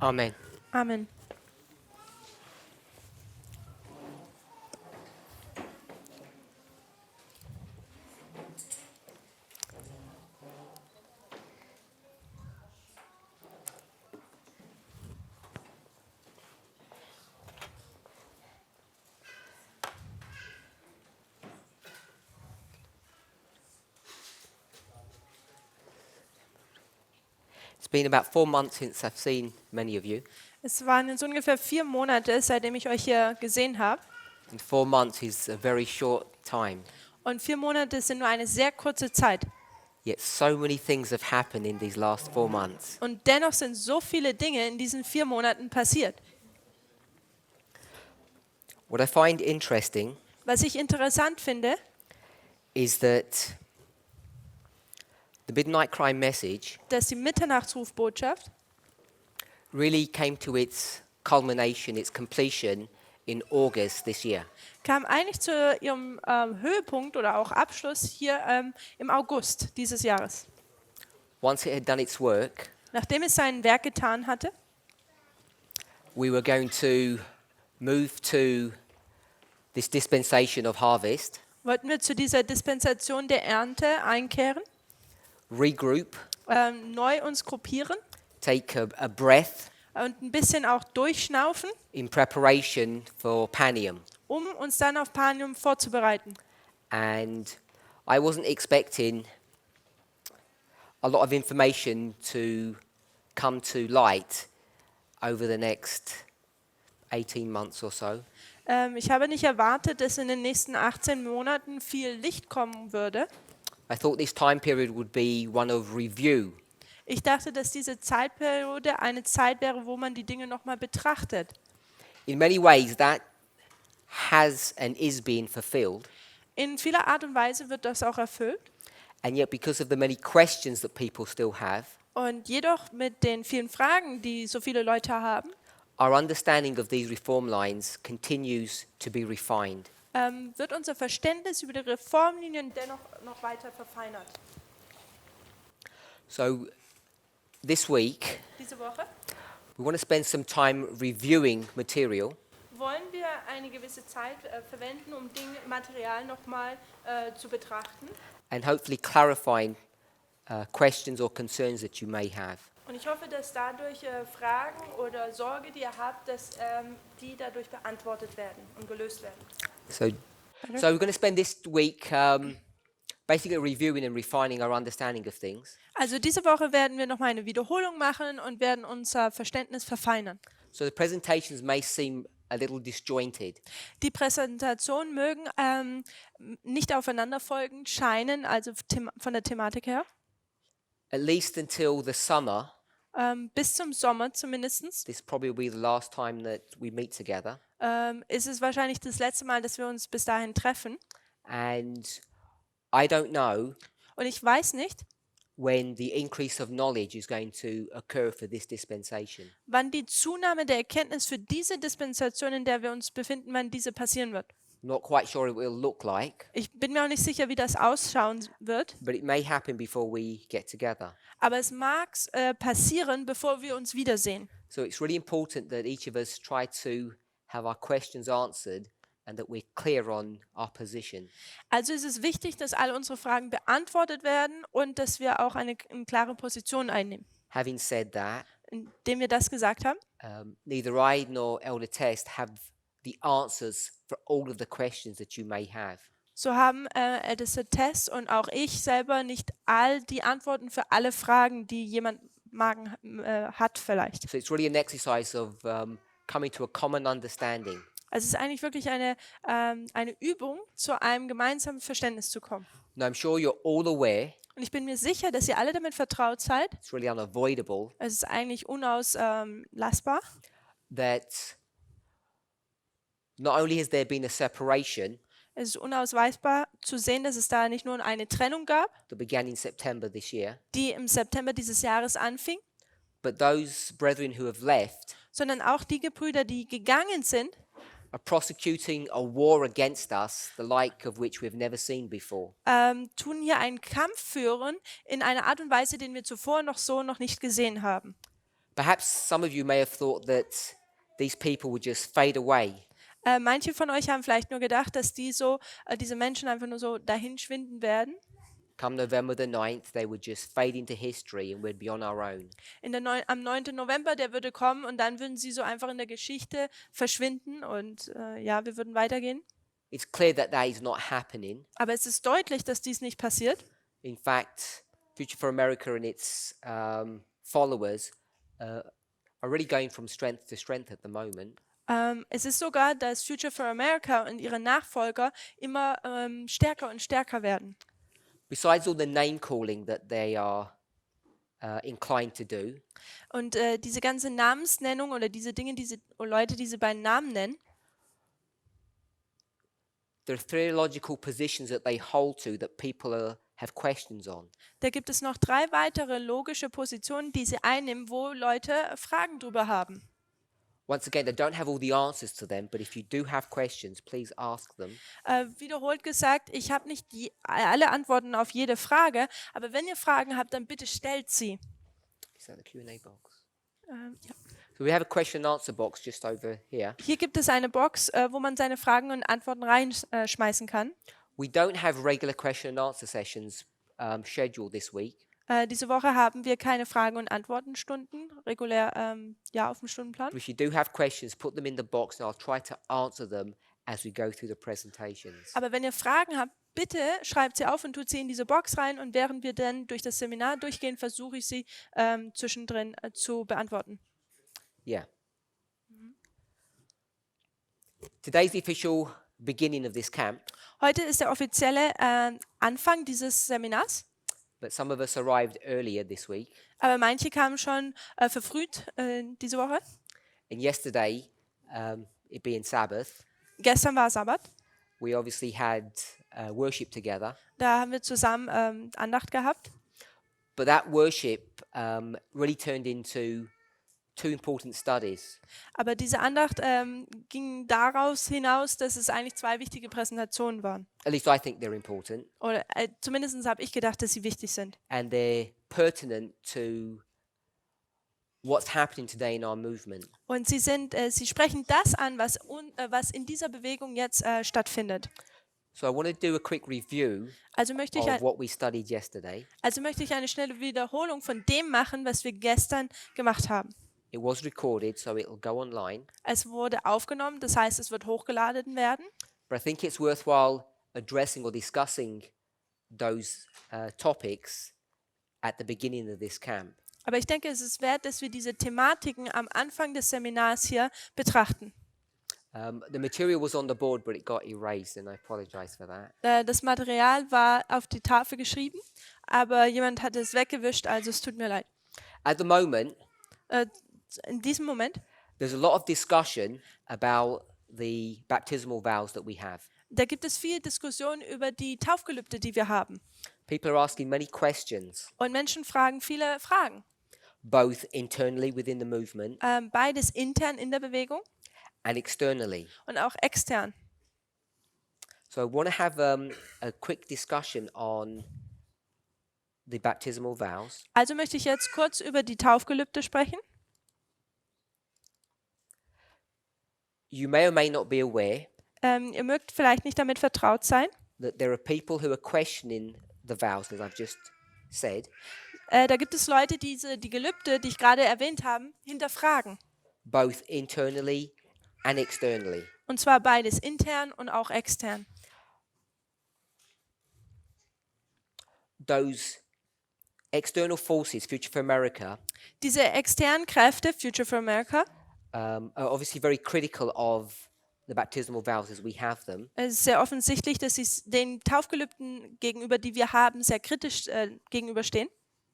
Amen. Amen. It's been about 4 months since I've seen many of you, Es waren jetzt ungefähr 4 Monate, seitdem ich euch hier gesehen habe. and 4 months is a very short time. Und 4 Monate sind nur eine sehr kurze Zeit. Yet so many things have happened in these last 4 months. Und dennoch sind so viele Dinge in diesen 4 Monaten passiert. What I find interesting Was ich interessant finde, is that the midnight cry message dass die Mitternachtsrufbotschaft really came to its culmination, its completion in August this year. kam eigentlich zu ihrem Höhepunkt oder auch Abschluss hier im August dieses Jahres. Once it had done its work, Nachdem es sein Werk getan hatte, we were going to move to this dispensation of harvest, wollten wir zu dieser Dispensation der Ernte einkehren, regroup, neu uns gruppieren take a breath und ein bisschen auch durchschnaufen, in preparation for Panium. um uns dann auf Panium vorzubereiten. And I wasn't expecting a lot of information to come to light over the next 18 months or so. Ich habe nicht erwartet, dass in den nächsten 18 Monaten viel Licht kommen würde. I thought this time period would be one of review, Ich dachte, dass diese Zeitperiode eine Zeit wäre, wo man die Dinge nochmal betrachtet. in many ways that has and is being fulfilled, In vieler Art und Weise wird das auch erfüllt. and yet because of the many questions that people still have, Und jedoch mit den vielen Fragen, die so viele Leute haben, our understanding of these reform lines continues to be refined. wird unser Verständnis über die Reformlinien dennoch noch weiter verfeinert. So this week, Diese Woche we want to spend some time reviewing material wollen wir eine gewisse Zeit verwenden, um Material nochmal zu betrachten. and hopefully clarifying questions or concerns that you may have. Und ich hoffe, dass dadurch Fragen oder Sorge, die ihr habt, dass die dadurch beantwortet werden und gelöst werden. So we're going to spend this week basically reviewing and refining our understanding of things. Also diese Woche werden wir nochmal eine Wiederholung machen und werden unser Verständnis verfeinern. So the presentations may seem a little disjointed, Die Präsentationen mögen nicht aufeinanderfolgend scheinen, also von der Thematik her. at least until the summer. Bis zum Sommer zumindest This probably will be the last time that we meet together. ist es wahrscheinlich das letzte Mal, dass wir uns bis dahin treffen. And I don't know Und ich weiß nicht, when the increase of knowledge is going to occur for this dispensation. wann die Zunahme der Erkenntnis für diese Dispensation, in der wir uns befinden, wann diese passieren wird. Not quite sure it will look like, Ich bin mir auch nicht sicher, wie das ausschauen wird, but it may happen before we get together. aber es mag passieren, bevor wir uns wiedersehen. So it's really important that each of us try to have our questions answered and that we're clear on our position. Also ist es wichtig, dass alle unsere Fragen beantwortet werden und dass wir auch eine klare Position einnehmen. Having said that, Indem wir das gesagt haben, neither I nor Elder Test have the answers for all of the questions that you may have. so haben Edison Test und auch ich selber nicht all die Antworten für alle Fragen, die jemand hat vielleicht. So it's really an exercise of coming to a common understanding. Also es ist eigentlich wirklich eine Übung, zu einem gemeinsamen Verständnis zu kommen. Now I'm sure you're all aware, Und ich bin mir sicher, dass ihr alle damit vertraut seid. it's really unavoidable, Es ist eigentlich unauslassbar, that not only has there been a separation es ist unausweisbar zu sehen, dass es da nicht nur eine Trennung gab, that began in September this year, die im September dieses Jahres anfing, but those brethren who have left sondern auch die Gebrüder, die gegangen sind, are prosecuting a war against us, the like of which we've never seen before. tun hier einen Kampf führen in einer Art und Weise, den wir zuvor noch nicht gesehen haben. Perhaps some of you may have thought that these people would just fade away. Manche von euch haben vielleicht nur gedacht, dass diese Menschen einfach nur so dahin schwinden werden. Come November the 9th, they would just fade into history and we'd be on our own. Am 9. November, der würde kommen und dann würden sie so einfach in der Geschichte verschwinden und ja, wir würden weitergehen. It's clear that that is not happening. Aber es ist deutlich, dass dies nicht passiert. In fact, Future for America and its followers are really going from strength to strength at the moment. Es ist sogar, dass Future for America und ihre Nachfolger immer stärker und stärker werden. Besides all the name calling that they are inclined to do, Und diese ganze Namensnennung oder diese Dinge, Leute, die sie bei Namen nennen, there are theological positions that they hold to that people have questions on. da gibt es noch 3 weitere logische Positionen, die sie einnehmen, wo Leute Fragen drüber haben. Once again, they don't have all the answers to them, but if you do have questions, please ask them. Wiederholt gesagt, ich habe nicht alle Antworten auf jede Frage, aber wenn ihr Fragen habt, dann bitte stellt sie. Is that the Q&A box? Ja. So we have a question and answer box just over here. Hier gibt es eine Box, wo man seine Fragen und Antworten reinschmeißen kann. We don't have regular question and answer sessions scheduled this week. Diese Woche haben wir keine Fragen- und Antwortenstunden regulär auf dem Stundenplan. But if you do have questions, put them in the box and I'll try to answer them as we go through the presentations. Aber wenn ihr Fragen habt, bitte schreibt sie auf und tut sie in diese Box rein und während wir dann durch das Seminar durchgehen, versuche ich sie zwischendrin zu beantworten. Yeah. Today's the official beginning of this camp, Heute ist der offizielle Anfang dieses Seminars, but some of us arrived earlier this week. aber manche kamen schon verfrüht diese Woche. And yesterday, it being Sabbath, Gestern war Sabbat, we obviously had worship together. da haben wir zusammen Andacht gehabt. But that worship really turned into 2 important studies. Aber diese Andacht ging daraus hinaus, dass es eigentlich 2 wichtige Präsentationen waren. At least I think they're important. Oder zumindest habe ich gedacht, dass sie wichtig sind. And they're pertinent to what's happening today in our movement. Und sie sprechen das an, was in dieser Bewegung jetzt stattfindet. So I want to do a quick review Also möchte ich, of what we studied yesterday. eine schnelle Wiederholung von dem machen, was wir gestern gemacht haben. It was recorded, so it'll go online. Es wurde aufgenommen, das heißt, es wird hochgeladen werden. But I think it's worthwhile addressing or discussing those topics at the beginning of this camp. Aber ich denke, es ist wert, dass wir diese Thematiken am Anfang des Seminars hier betrachten. The material was on the board, but it got erased, and I apologize for that. Das Material war auf die Tafel geschrieben, aber jemand hat es weggewischt, also es tut mir leid. At the moment, In diesem Moment, there's a lot of discussion about the baptismal vows that we have. da gibt es viel Diskussion über die Taufgelübde, die wir haben. People are asking many questions, Und Menschen fragen viele Fragen. both internally within the movement Beides intern in der Bewegung and externally. und auch extern. So I want to have a quick discussion on the baptismal vows. Also möchte ich jetzt kurz über die Taufgelübde sprechen. You may or may not be aware Ihr mögt vielleicht nicht damit vertraut sein. that there are people who are questioning the vows, as I've just said, Da gibt es Leute, die die Gelübde, die ich gerade erwähnt habe, hinterfragen. both internally and externally. Und zwar beides, intern und auch extern. Those external forces, Future for America, Diese externen Kräfte, Future for America, are obviously very critical of the baptismal vows as we have them. es ist sehr offensichtlich, dass sie den Taufgelübden gegenüber, die wir haben, sehr kritisch gegenüberstehen.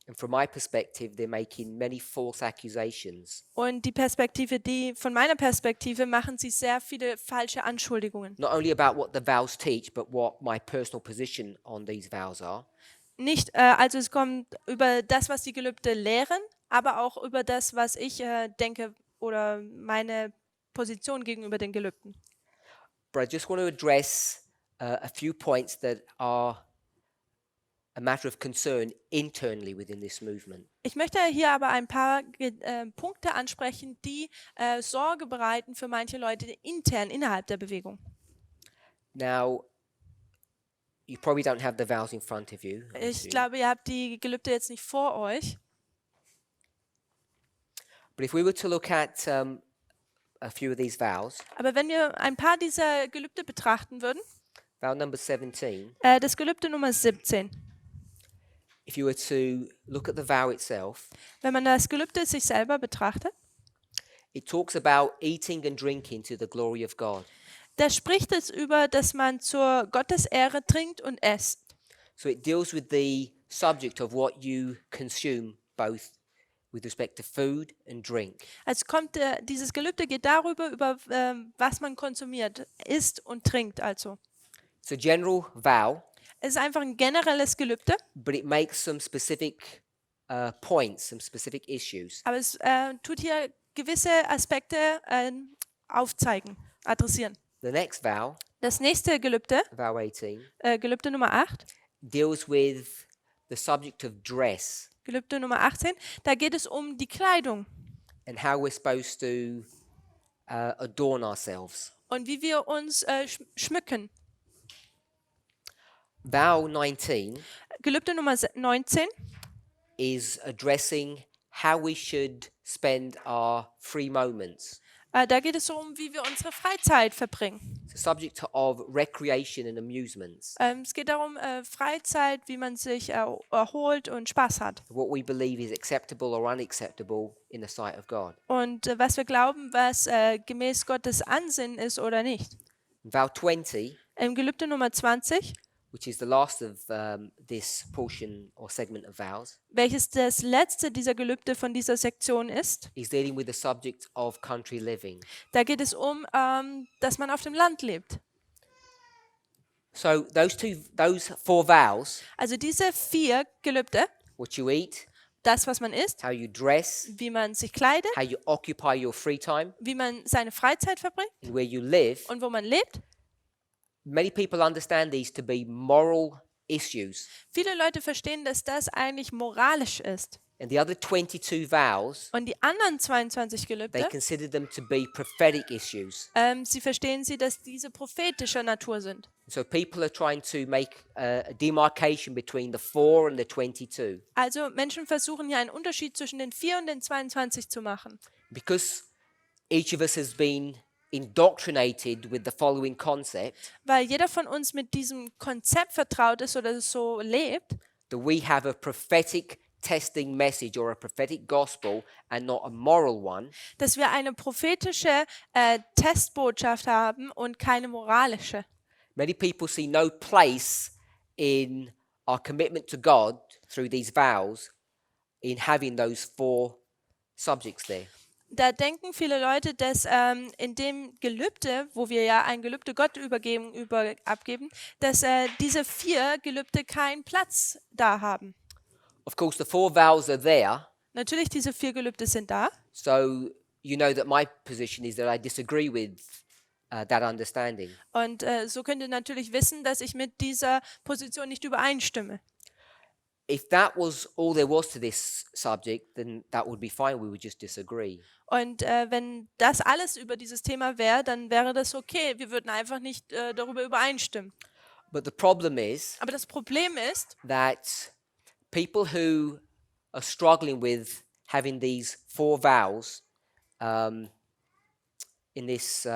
And from my perspective, they're making many false accusations, Und von meiner Perspektive machen sie sehr viele falsche Anschuldigungen. not only about what the vows teach, but what my personal position on these vows are. Also es kommt über das, was die Gelübde lehren, aber auch über das, was ich denke oder meine Position gegenüber den Gelübden. But I just want to address a few points that are a matter of concern internally within this movement. Ich möchte hier aber ein paar Punkte ansprechen, die Sorge bereiten für manche Leute intern innerhalb der Bewegung. Now, you probably don't have the vows in front of you. I Ich assume. glaube, ihr habt die Gelübde jetzt nicht vor euch. But if we were to look at a few of these vows, Aber wenn wir ein paar dieser Gelübde betrachten würden, vow number 17, das Gelübde Nummer 17, if you were to look at the vow itself, wenn man das Gelübde sich selber betrachtet, it talks about eating and drinking to the glory of God. da spricht es über, dass man zur Gottesehre trinkt und esst. So it deals with the subject of what you consume, both with respect to food and drink. Also dieses Gelübde geht darüber, über was man konsumiert, isst und trinkt also. It's a general vow, Es ist einfach ein generelles Gelübde, but it makes some specific points, some specific issues. aber es tut hier gewisse Aspekte aufzeigen, adressieren. The next vow, Das nächste Gelübde, vow 18, Gelübde Nummer 8, deals with the subject of dress Gelübde Nummer 18, da geht es um die Kleidung and how we're supposed to adorn ourselves. und wie wir uns schmücken. Vow 19 Gelübde Nummer 19 is addressing how we should spend our free moments. Da geht es so um, wie wir unsere Freizeit verbringen. It's a subject of recreation and amusements, Es geht darum, Freizeit, wie man sich erholt und Spaß hat. what we believe is acceptable or unacceptable in the sight of God. Und was wir glauben, was gemäß Gottes Ansinnen ist oder nicht. Vow 20, Im Gelübde Nummer 20, which is the last of this portion or segment of vows, welches das letzte dieser Gelübde von dieser Sektion ist, is dealing with the subject of country living. da geht es um, dass man auf dem Land lebt. So those four vows, Also diese 4 Gelübde, what you eat, das, was man isst, how you dress, wie man sich kleidet, how you occupy your free time, wie man seine Freizeit verbringt and where you live, und wo man lebt. many people understand these to be moral issues. Viele Leute verstehen, dass das eigentlich moralisch ist. And the other 22 vows, Und die anderen 22 they Gelübde, consider them to be prophetic issues. sie verstehen sie, dass diese prophetischer Natur sind. So people are trying to make a demarcation between the 4 and the 22. Also Menschen versuchen hier einen Unterschied zwischen den 4 und den 22 zu machen. Because each of us has been indoctrinated with the following concept, Weil jeder von uns mit diesem Konzept vertraut ist oder so lebt, that we have a prophetic testing message or a prophetic gospel and not a moral one, dass wir eine prophetische Testbotschaft haben und keine moralische. many people see no place in our commitment to God through these vows in having those 4 subjects there. Da denken viele Leute, dass in dem Gelübde, wo wir ja ein Gelübde Gott abgeben, dass diese 4 Gelübde keinen Platz da haben. Of course, the 4 vows are there, Natürlich, diese 4 Gelübde sind da. so you know that my position is that I disagree with that understanding. Und so könnt ihr natürlich wissen, dass ich mit dieser Position nicht übereinstimme. If that was all there was to this subject, then that would be fine. We would just disagree. Und wenn das alles über dieses Thema wäre, dann wäre das okay. Wir würden einfach nicht darüber übereinstimmen. But the problem is Aber das Problem ist, that people who are struggling with having these 4 vows in this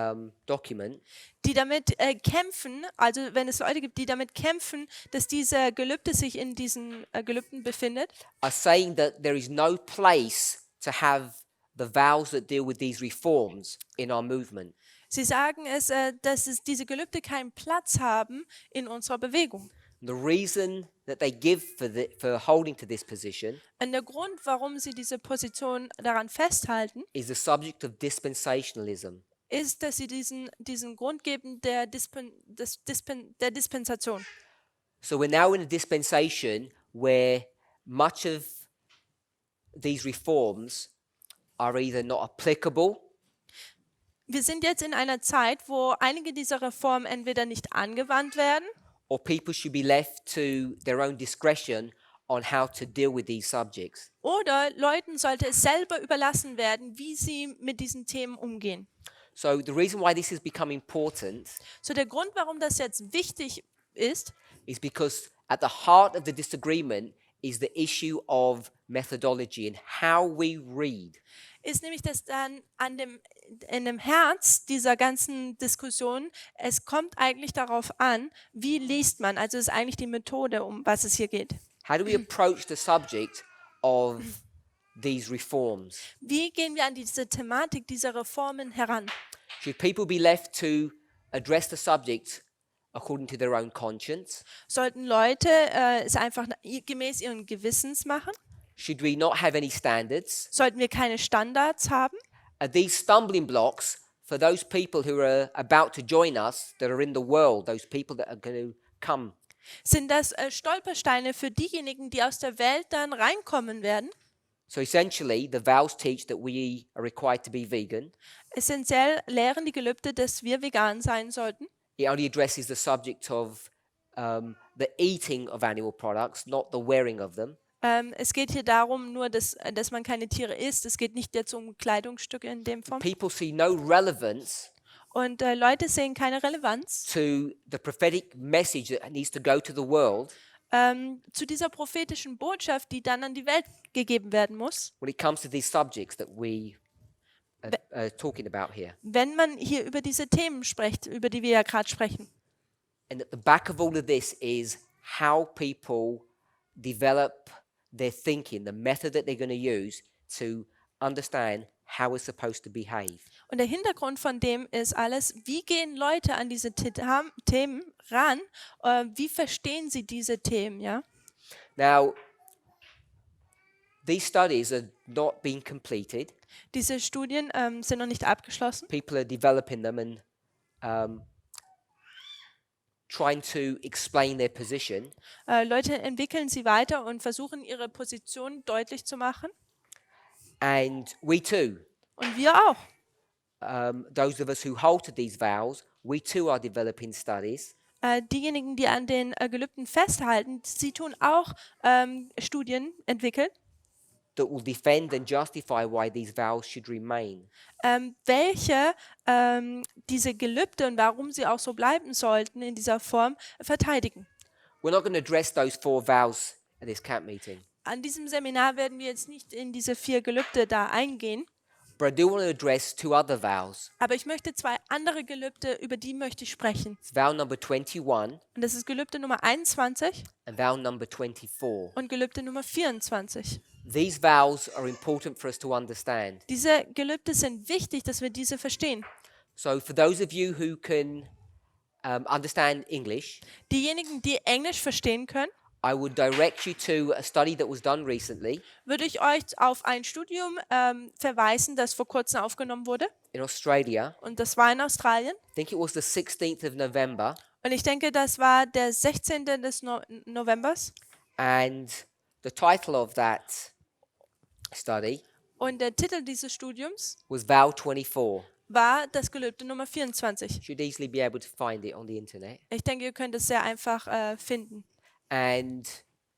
document die damit kämpfen, also wenn es Leute gibt, die damit kämpfen, dass diese Gelübde sich in diesen Gelübden befindet, are saying that there is no place to have the vows that deal with these reforms in our movement. sie sagen dass diese Gelübde keinen Platz haben in unserer Bewegung. The reason that they give for holding to this position Und der Grund, warum sie diese Position daran festhalten, is the subject of dispensationalism. ist, dass sie diesen Grund geben der Dispensation. So we're now in a dispensation where much of these reforms are either not applicable Wir sind jetzt in einer Zeit, wo einige dieser Reformen entweder nicht angewandt werden or people should be left to their own discretion on how to deal with these subjects. Oder Leuten sollte es selber überlassen werden, wie sie mit diesen Themen umgehen. So the reason why this has become important So der Grund, warum das jetzt wichtig ist, is because at the heart of the disagreement is the issue of methodology and how we read. ist nämlich, dass dann in dem Herz dieser ganzen Diskussion, es kommt eigentlich darauf an, wie liest man. Also ist eigentlich die Methode, um was es hier geht. How do we approach the subject of these reforms? Wie gehen wir an diese Thematik dieser Reformen heran? Should people be left to address the subject according to their own conscience? Sollten Leute es einfach gemäß ihren Gewissens machen? Should we not have any standards? Sollten wir keine Standards haben? Are these stumbling blocks for those people who are about to join us, that are in the world, those people that are going to come? Sind das Stolpersteine für diejenigen, die aus der Welt dann reinkommen werden? So essentially, the vows teach that we are required to be vegan. Essentiell lehren die Gelübde, dass wir vegan sein sollten. It only addresses the subject of the eating of animal products, not the wearing of them. Es geht hier darum, nur, dass man keine Tiere isst. Es geht nicht jetzt um Kleidungsstücke in dem Form. People see no relevance Und Leute sehen keine Relevanz to the prophetic message that needs to go to the world zu dieser prophetischen Botschaft, die dann an die Welt gegeben werden muss, when it comes to these subjects that we are talking about here. wenn man hier über diese Themen spricht, über die wir ja gerade sprechen. And at the back of all of this is how people develop their thinking, the method that they're going to use to understand how we're supposed to behave. Und der Hintergrund von dem ist alles, wie gehen Leute an diese Themen ran? Wie verstehen sie diese Themen, ja? Now, these studies are not being completed. Diese Studien sind noch nicht abgeschlossen. People are developing them and trying to explain their position. Leute entwickeln sie weiter und versuchen, ihre Position deutlich zu machen. And we too, Und wir auch. those of us who hold to these vows, we too are developing studies Diejenigen, die an den Gelübden festhalten, sie tun auch Studien entwickeln, that will defend and justify why these vows should remain. welche diese Gelübde und warum sie auch so bleiben sollten in dieser Form verteidigen. We're not going to address those 4 vows at this camp meeting, An diesem Seminar werden wir jetzt nicht in diese 4 Gelübde da eingehen, but I do want to address 2 other vows. aber ich möchte 2 andere Gelübde, über die möchte ich sprechen. It's vow number 21 Und das ist Gelübde Nummer 21 and vow number 24. und Gelübde Nummer 24. These vows are important for us to understand. Diese Gelübde sind wichtig, dass wir diese verstehen. So for those of you who can understand English, Diejenigen, die Englisch verstehen können, I would direct you to a study that was done recently würde ich euch auf ein Studium verweisen, das vor kurzem aufgenommen wurde. in Australia. Und das war in Australien. I think it was the 16th of November. Und ich denke, das war der 16. des Novembers. And the title of that study Und der Titel dieses Studiums was Vow 24. war das Gelübde Nummer 24. Should easily be able to find it on the internet. Ich denke, ihr könnt es sehr einfach finden. And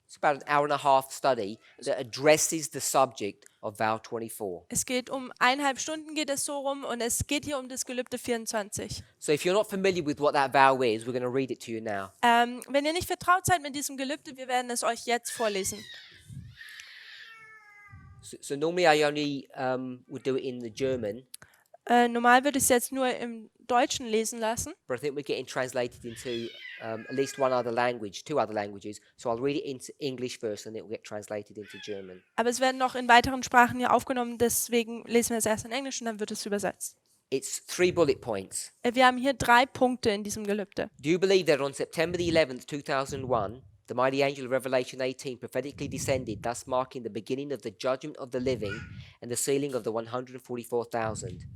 it's about an hour and a half study that addresses the subject of Vow 24. Es geht um 1,5 Stunden geht es so rum und es geht hier um das Gelübde 24. So if you're not familiar with what that vow is, we're going to read it to you now. Wenn ihr nicht vertraut seid mit diesem Gelübde, wir werden es euch jetzt vorlesen. So normally I only would do it in the German, Normal würde ich es jetzt nur im Deutschen lesen lassen, but I think we're getting translated into at least 2 other languages. So I'll read it into English first and it will get translated into German. aber es werden noch in weiteren Sprachen hier aufgenommen, deswegen lesen wir es erst in Englisch und dann wird es übersetzt. It's 3 bullet points. Wir haben hier 3 Punkte in diesem Gelübde. Do you believe that on September the 11th, 2001, the mighty angel of Revelation 18 prophetically descended, thus marking the beginning of the judgment of the living and the sealing of the 144,000?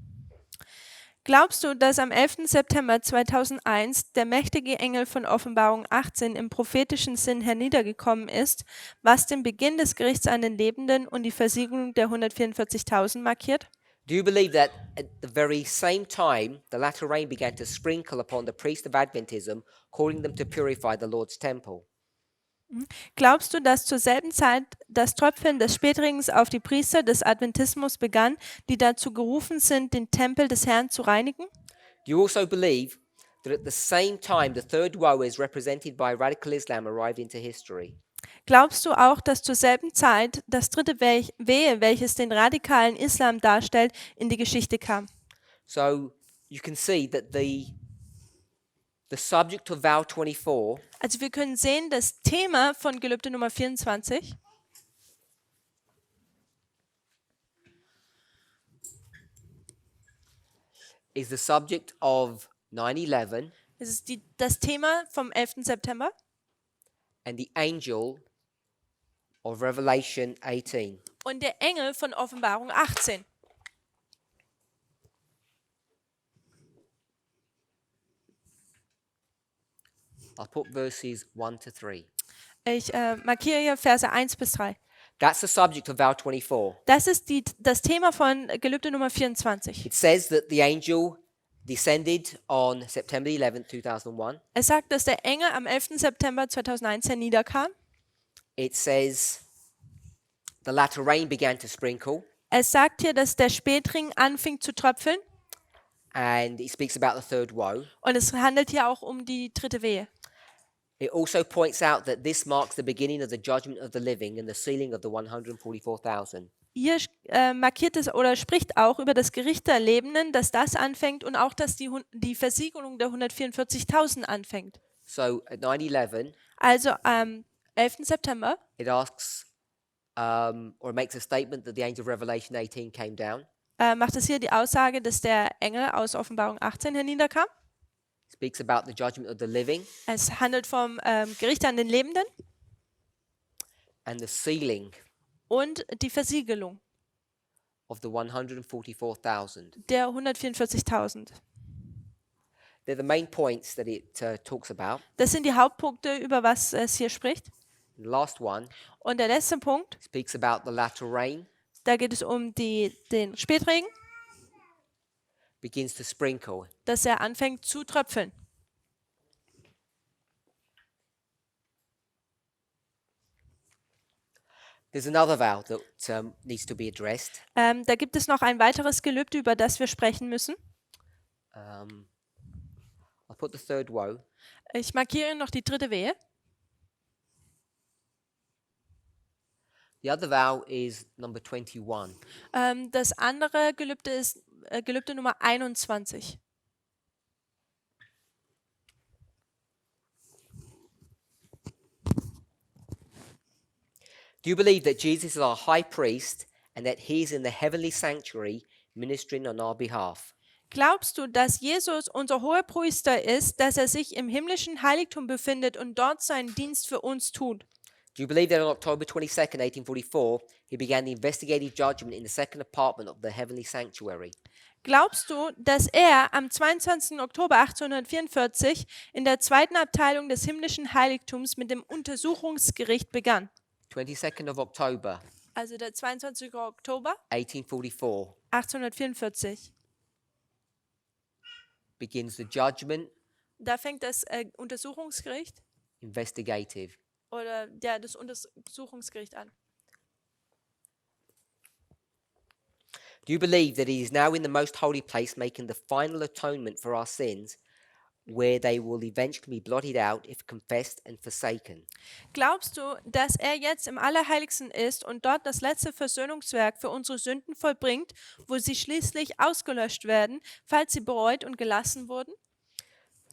Glaubst du, dass am 11. September 2001 der mächtige Engel von Offenbarung 18 im prophetischen Sinn herniedergekommen ist, was den Beginn des Gerichts an den Lebenden und die Versiegelung der 144.000 markiert? Do you believe that at the very same time the latter rain began to sprinkle upon the priests of Adventism, calling them to purify the Lord's temple? Glaubst du, dass zur selben Zeit das Tröpfeln des Spätregens auf die Priester des Adventismus begann, die dazu gerufen sind, den Tempel des Herrn zu reinigen? Do you also believe that at the same time the third woe is represented by radical Islam arrived into history? Glaubst du auch, dass zur selben Zeit das dritte Wehe, welches den radikalen Islam darstellt, in die Geschichte kam? So you can see that the subject of vow 24 Also wir können sehen, das Thema von Gelübde Nummer 24 is the subject of 9/11 es ist das Thema vom 11. September and the angel of Revelation 18. und der Engel von Offenbarung 18. I'll put verses 1 to 3. Ich markiere hier Verse 1 bis 3. That's the subject of vow 24. Das ist das Thema von Gelübde Nummer 24. It says that the angel descended on September 11th, 2001. Es sagt, dass der Engel am 11. September 2001 herniederkam. It says the latter rain began to sprinkle, Es sagt hier, dass der Spätring anfing zu tröpfeln and it speaks about the third woe. und es handelt hier auch um die dritte Wehe. It also points out that this marks the beginning of the judgment of the living and the sealing of the 144,000. Hier markiert es oder spricht auch über das Gericht der Lebenden, dass das anfängt und auch, dass die Versiegelung der 144.000 anfängt. So at 9/11, Also am 11. September it asks or it makes a statement that the angel of Revelation 18 came down. macht es hier die Aussage, dass der Engel aus Offenbarung 18 herniederkam. Speaks about the judgment of the living Es handelt vom Gericht an den Lebenden and the sealing und die Versiegelung of the 144,000. der 144.000. They're the main points that it talks about. Das sind die Hauptpunkte, über was es hier spricht. The last one Und der letzte Punkt, speaks about the latter rain da geht es um den Spätregen, begins to sprinkle. dass er anfängt zu tröpfeln. There's another vow that needs to be addressed. Da gibt es noch ein weiteres Gelübde, über das wir sprechen müssen. I'll put the third woe. Ich markiere noch die dritte Wehe. The other vow is number 21. Das andere Gelübde ist Gelübde Nummer 21. Do you believe that Jesus is our high priest and that he is in the heavenly sanctuary ministering on our behalf? Glaubst du, dass Jesus unser Hohepriester ist, dass er sich im himmlischen Heiligtum befindet und dort seinen Dienst für uns tut? Do you believe that on October 22nd, 1844, he began the investigative judgment in the second apartment of the heavenly sanctuary? Glaubst du, dass er am 22. Oktober 1844 in der zweiten Abteilung des himmlischen Heiligtums mit dem Untersuchungsgericht begann? 22nd of October, Also der 22. Oktober 1844, 1844. begins the judgment Da fängt das Untersuchungsgericht investigative. oder ja, das Untersuchungsgericht an. Do you believe that he is now in the most holy place making the final atonement for our sins, where they will eventually be blotted out if confessed and forsaken? Glaubst du, dass er jetzt im Allerheiligsten ist und dort das letzte Versöhnungswerk für unsere Sünden vollbringt, wo sie schließlich ausgelöscht werden, falls sie bereut und gelassen wurden?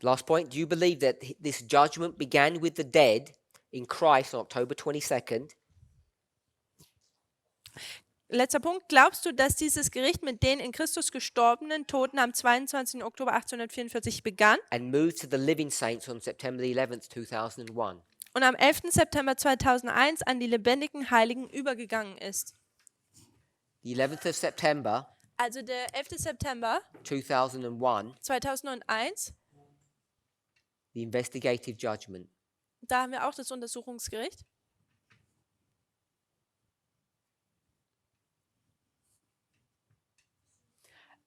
Last point, do you believe that this judgment began with the dead in Christ on October 22nd, Letzter Punkt. Glaubst du, dass dieses Gericht mit den in Christus gestorbenen Toten am 22. Oktober 1844 begann and moved to the living saints on September 11th, 2001? und am 11. September 2001 an die lebendigen Heiligen übergegangen ist? The 11th of September Also der 11. September 2001, 2001, the investigative judgment. da haben wir auch das Untersuchungsgericht.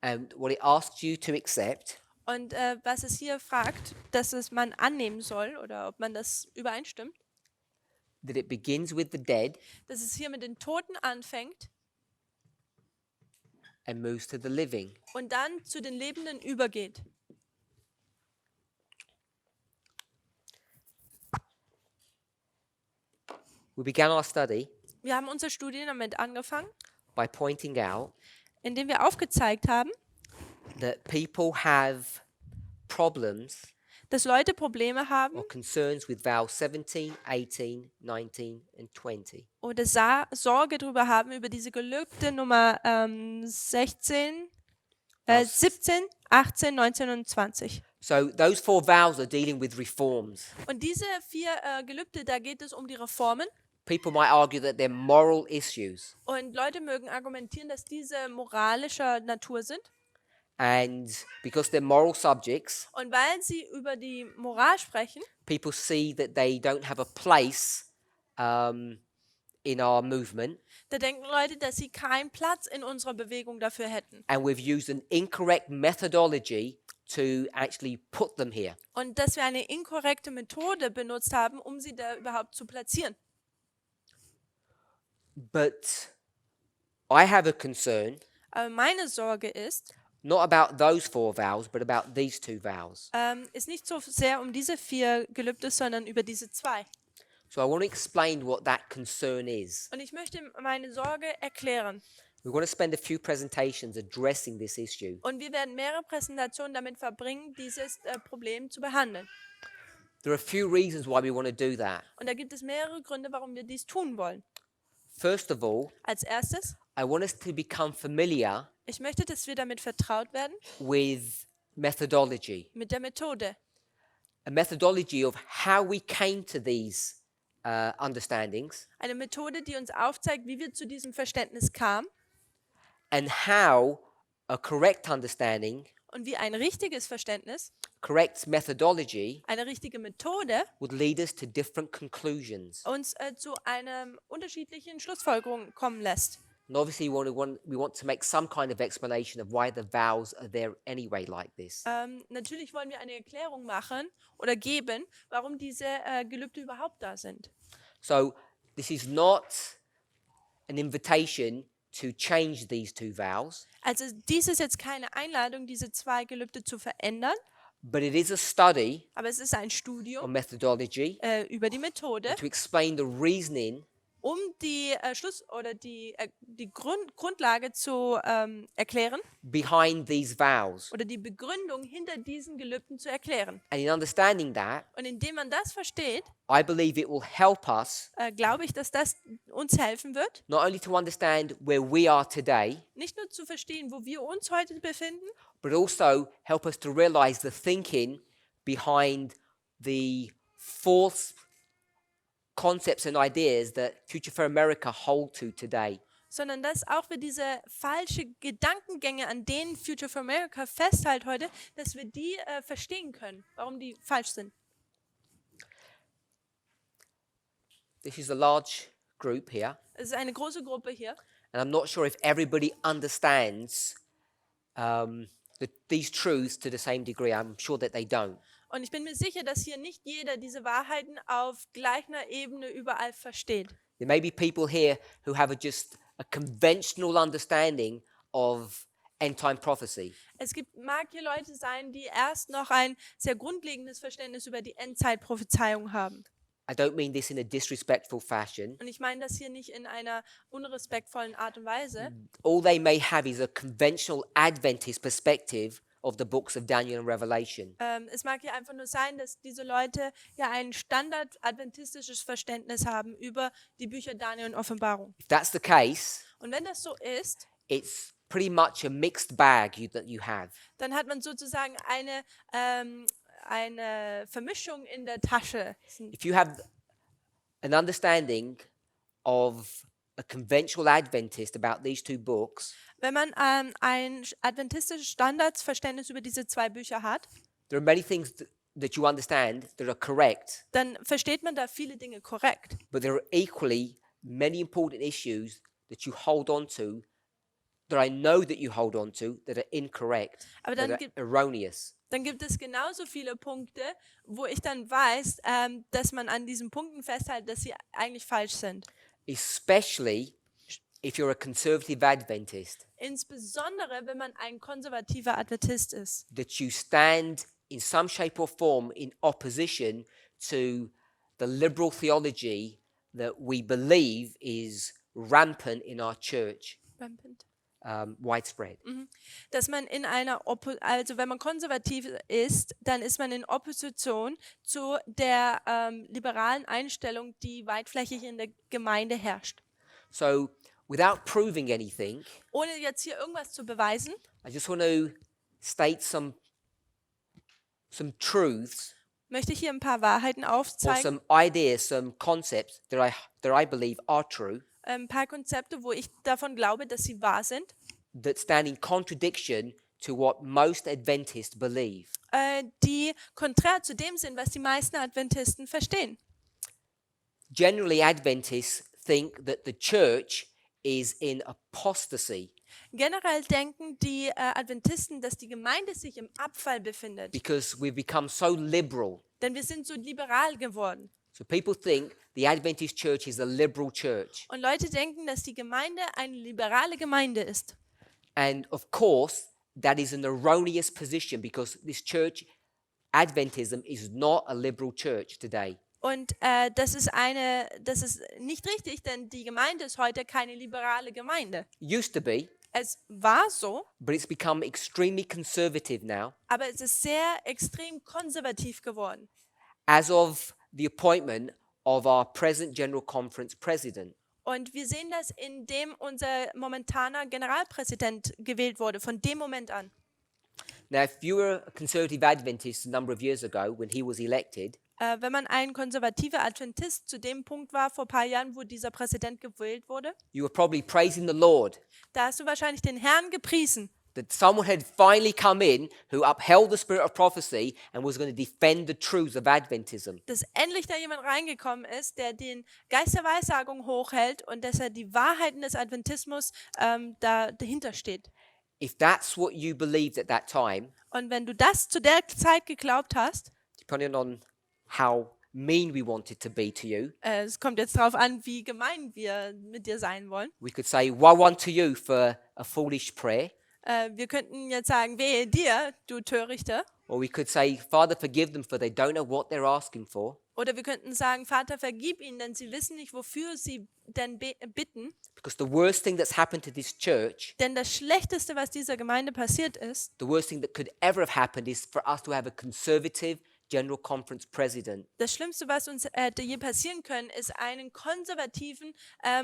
And what it asks you to accept Und was es hier fragt, dass es man annehmen soll oder ob man das übereinstimmt, that it begins with the dead dass es hier mit den Toten anfängt and moves to the living. und dann zu den Lebenden übergeht. We began our study Wir haben unsere Studie damit angefangen, by pointing out indem wir aufgezeigt haben, that people have problems dass Leute Probleme haben or concerns with vows 17, 18, 19, and 20. oder Sorge darüber haben über diese Gelübde Nummer 17, 18, 19 und 20. So those 4 vows are dealing with reforms. Und diese 4 Gelübde, da geht es um die Reformen. People might argue that they're moral issues. Und Leute mögen argumentieren, dass diese moralischer Natur sind. And because they're moral subjects, Und weil sie über die Moral sprechen, people see that they don't have a place in our movement. da denken Leute, dass sie keinen Platz in unserer Bewegung dafür hätten. And we've used an incorrect methodology to actually put them here. Und dass wir eine inkorrekte Methode benutzt haben, um sie da überhaupt zu platzieren. But I have a concern, Aber meine Sorge ist not about those 4 vows, but about these 2 vows. ist nicht so sehr um diese 4 Gelübde, sondern über diese 2. So I want to explain what that concern is. Und ich möchte meine Sorge erklären. We're going to spend a few presentations addressing this issue. Und wir werden mehrere Präsentationen damit verbringen, dieses Problem zu behandeln. There are a few reasons why we want to do that. Und da gibt es mehrere Gründe, warum wir dies tun wollen. First of all, Als erstes, I want us to become familiar ich möchte, dass wir damit vertraut werden, with methodology, mit der Methode. a methodology of how we came to these understandings Eine Methode, die uns aufzeigt, wie wir zu diesem Verständnis kamen and how a correct understanding, und wie ein richtiges Verständnis, correct methodology eine richtige Methode would lead us to different conclusions. uns zu einer unterschiedlichen Schlussfolgerung kommen lässt. And obviously we want to make some kind of explanation of why the vows are there anyway like this. Natürlich wollen wir eine Erklärung machen oder geben, warum diese Gelübde überhaupt da sind. So this is not an invitation to change these 2 vows, Also dies ist jetzt keine Einladung, diese 2 Gelübde zu verändern, but it is a study aber es ist ein on Studium methodology über die Methode, to explain the reasoning um die Grundlage zu erklären behind these vows. oder die Begründung hinter diesen Gelübden zu erklären. And in understanding that, Und indem man das versteht, I believe it will help us glaube ich, dass das uns helfen wird, not only to understand where we are today, nicht nur zu verstehen, wo wir uns heute befinden, but also help us to realize the thinking behind the false concepts and ideas that Future for America hold to today. sondern dass auch wir diese falsche Gedankengänge, an denen Future for America festhält heute, dass wir die verstehen können, warum die falsch sind. This is a large group here, Es ist eine große Gruppe hier and I'm not sure if everybody understands these truths to the same degree. I'm sure that they don't. und ich bin mir sicher, dass hier nicht jeder diese Wahrheiten auf gleicher Ebene überall versteht. There may be people here who have just a conventional understanding of end-time prophecy. Mag hier Leute sein, die erst noch ein sehr grundlegendes Verständnis über die Endzeitprophezeiung haben. I don't mean this in a disrespectful fashion. Und ich meine das hier nicht in einer unrespektvollen Art und Weise. All they may have is a conventional Adventist perspective of the books of Daniel and Revelation. Es mag hier einfach nur sein, dass diese Leute ja ein standard-adventistisches Verständnis haben über die Bücher Daniel und Offenbarung. If that's the case, Und wenn das so ist, it's pretty much a mixed bag that you have. dann hat man sozusagen eine Vermischung in der Tasche. If you have an understanding of a conventional Adventist about these 2 books, Wenn man ein adventistisches Standardsverständnis über diese 2 Bücher hat, there are many things that you understand that are correct, dann versteht man da viele Dinge korrekt. but there are equally many important issues that you hold on to that I know that you hold on to that are incorrect, Aber that dann are erroneous. dann gibt es genauso viele Punkte, wo ich dann weiß, dass man an diesen Punkten festhält, dass sie eigentlich falsch sind. Especially if you're a conservative Adventist, Insbesondere, wenn man ein konservativer Adventist ist. that you stand in some shape or form in opposition to the liberal theology that we believe is rampant in our church, widespread. Dass man in einer also wenn man konservativ ist, dann ist man in Opposition zu der liberalen Einstellung, die weitflächig in der Gemeinde herrscht. So, without proving anything, Ohne jetzt hier irgendwas zu beweisen, I just want to state some truths möchte ich hier ein paar Wahrheiten or aufzeigen, some ideas, some concepts that I believe are true, ein paar Konzepte, wo ich davon glaube, dass sie wahr sind, that stand in contradiction to what most Adventists believe. die konträr zu dem sind, was die meisten Adventisten verstehen. Generally, Adventists think that the church is in apostasy Generell denken die Adventisten, dass die Gemeinde sich im Abfall befindet, because we've become so liberal. denn wir sind so liberal geworden. So people think the Adventist church is a liberal church. Und Leute denken, dass die Gemeinde eine liberale Gemeinde ist. And of course, that is an erroneous position because this church, Adventism, is not a liberal church today. Und das ist nicht richtig, denn die Gemeinde ist heute keine liberale Gemeinde. Used to be, Es war so, but it's become extremely conservative now aber es ist sehr extrem konservativ geworden. as of the appointment of our present General Conference president. Und wir sehen das, indem unser momentaner Generalpräsident gewählt wurde, von dem Moment an. Now, if you were a conservative Adventist a number of years ago when he was elected, Wenn man ein konservativer Adventist zu dem Punkt war, vor ein paar Jahren, wo dieser Präsident gewählt wurde, you were probably praising the Lord da hast du wahrscheinlich den Herrn gepriesen, that someone had finally come in who upheld the spirit of prophecy and was going to defend the truths of Adventism. dass endlich da jemand reingekommen ist, der den Geist der Weissagung hochhält und dass er die Wahrheiten des Adventismus dahinter steht. If that's what you believed at that time, Und wenn du das zu der Zeit geglaubt hast, depending on how mean we wanted to be to you, es kommt jetzt darauf an, wie gemein wir mit dir sein wollen. we could say, woe unto you for a foolish prayer. Wir könnten jetzt sagen, wehe dir, du Törichter. Or we could say, Father, forgive them for they don't know what they're asking for. Oder wir könnten sagen, Vater, vergib ihnen, denn sie wissen nicht, wofür sie denn bitten. Because the worst thing that's happened to this church, Denn das Schlechteste, was dieser Gemeinde passiert ist, the worst thing that could ever have happened is for us to have a conservative General Conference president. das Schlimmste, was uns hätte je passieren können, ist, einen konservativen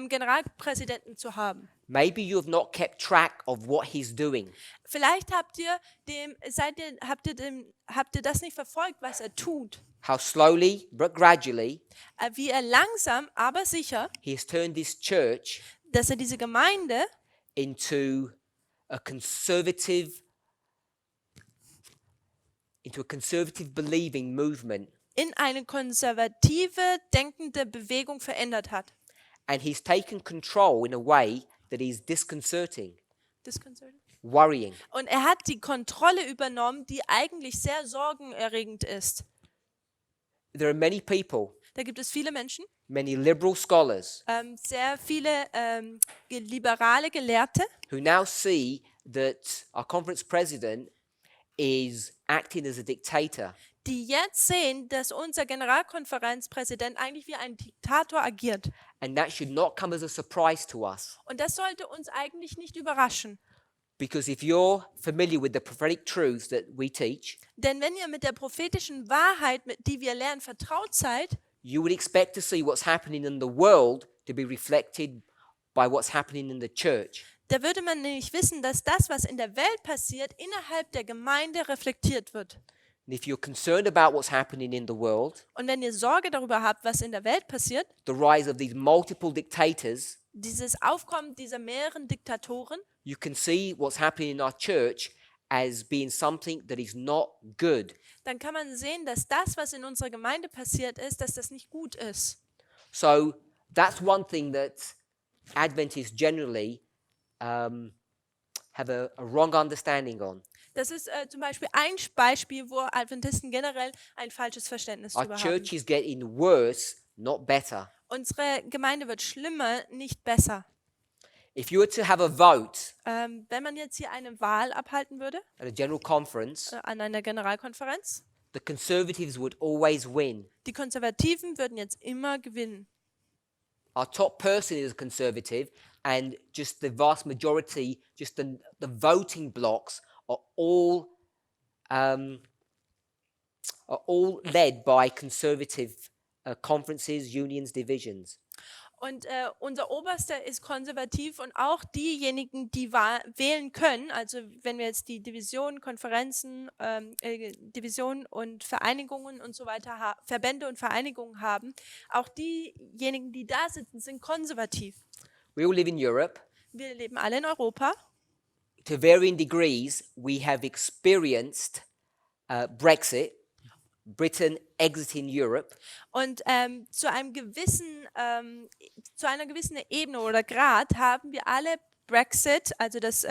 Generalpräsidenten zu haben. Maybe you have not kept track of what he's doing. Vielleicht habt ihr das nicht verfolgt, was er tut. How slowly but gradually Wie er langsam, aber sicher, he has turned this church dass er diese Gemeinde into a conservative believing movement. in eine konservative, denkende Bewegung verändert hat. And he's taken control in a way that is disconcerting, Disconcerting. worrying. Und er hat die Kontrolle übernommen, die eigentlich sehr sorgenerregend ist. There are many people, Da gibt es viele Menschen, many liberal scholars, sehr viele liberale Gelehrte, who now see that our conference president is acting as a dictator. die jetzt sehen, dass unser Generalkonferenzpräsident eigentlich wie ein Diktator agiert. And that should not come as a surprise to us. Und das sollte uns eigentlich nicht überraschen. Because if you're familiar with the prophetic truths that we teach, Denn wenn ihr mit der prophetischen Wahrheit, die wir lernen, vertraut seid, you would expect to see what's happening in the world to be reflected by what's happening in the church. da würde man nämlich wissen, dass das, was in der Welt passiert, innerhalb der Gemeinde reflektiert wird. And if you're concerned about what's happening in the world, Und wenn ihr Sorge darüber habt, was in der Welt passiert, the rise of these multiple dictators, dieses Aufkommen dieser mehreren Diktatoren, you can see what's happening in our church as being something that is not good. dann kann man sehen, dass das, was in unserer Gemeinde passiert ist, dass das nicht gut ist. So that's one thing that Adventists generally have a wrong understanding on. Das ist zum Beispiel ein Beispiel, wo Adventisten generell ein falsches Verständnis Our darüber haben. church is getting worse, not better. Unsere Gemeinde wird schlimmer, nicht besser. If you were to have a vote Wenn man jetzt hier eine Wahl abhalten würde, at a general conference, an einer Generalkonferenz, the Conservatives would always win. die Konservativen würden jetzt immer gewinnen. Our top person is a Conservative, and just the vast majority, just the voting blocks are all led by Conservative conferences, unions, divisions. Und unser Oberster ist konservativ und auch diejenigen, die wählen können, also wenn wir jetzt die Divisionen, Konferenzen, Divisionen und Vereinigungen und so weiter, Verbände und Vereinigungen haben, auch diejenigen, die da sitzen, sind konservativ. We all live in Europe. Wir leben alle in Europa. To varying degrees, we have experienced Brexit, Britain exiting Europe. Und zu einer gewissen Ebene oder Grad haben wir alle Brexit, also dass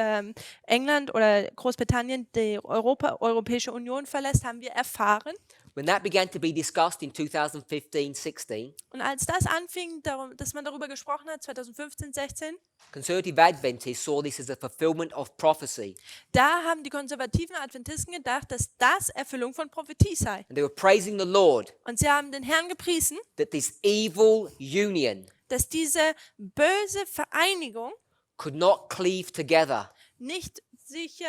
England oder Großbritannien die Europäische Union verlässt, haben wir erfahren. When that began to be discussed in 2015-16, Und als das anfing, dass man darüber gesprochen hat, 2015, 16, Conservative Adventists saw this as a fulfillment of prophecy. da haben die konservativen Adventisten gedacht, dass das Erfüllung von Prophetie sei. And they were praising the Lord Und sie haben den Herrn gepriesen, that this evil union dass diese böse Vereinigung could not cleave together. nicht sich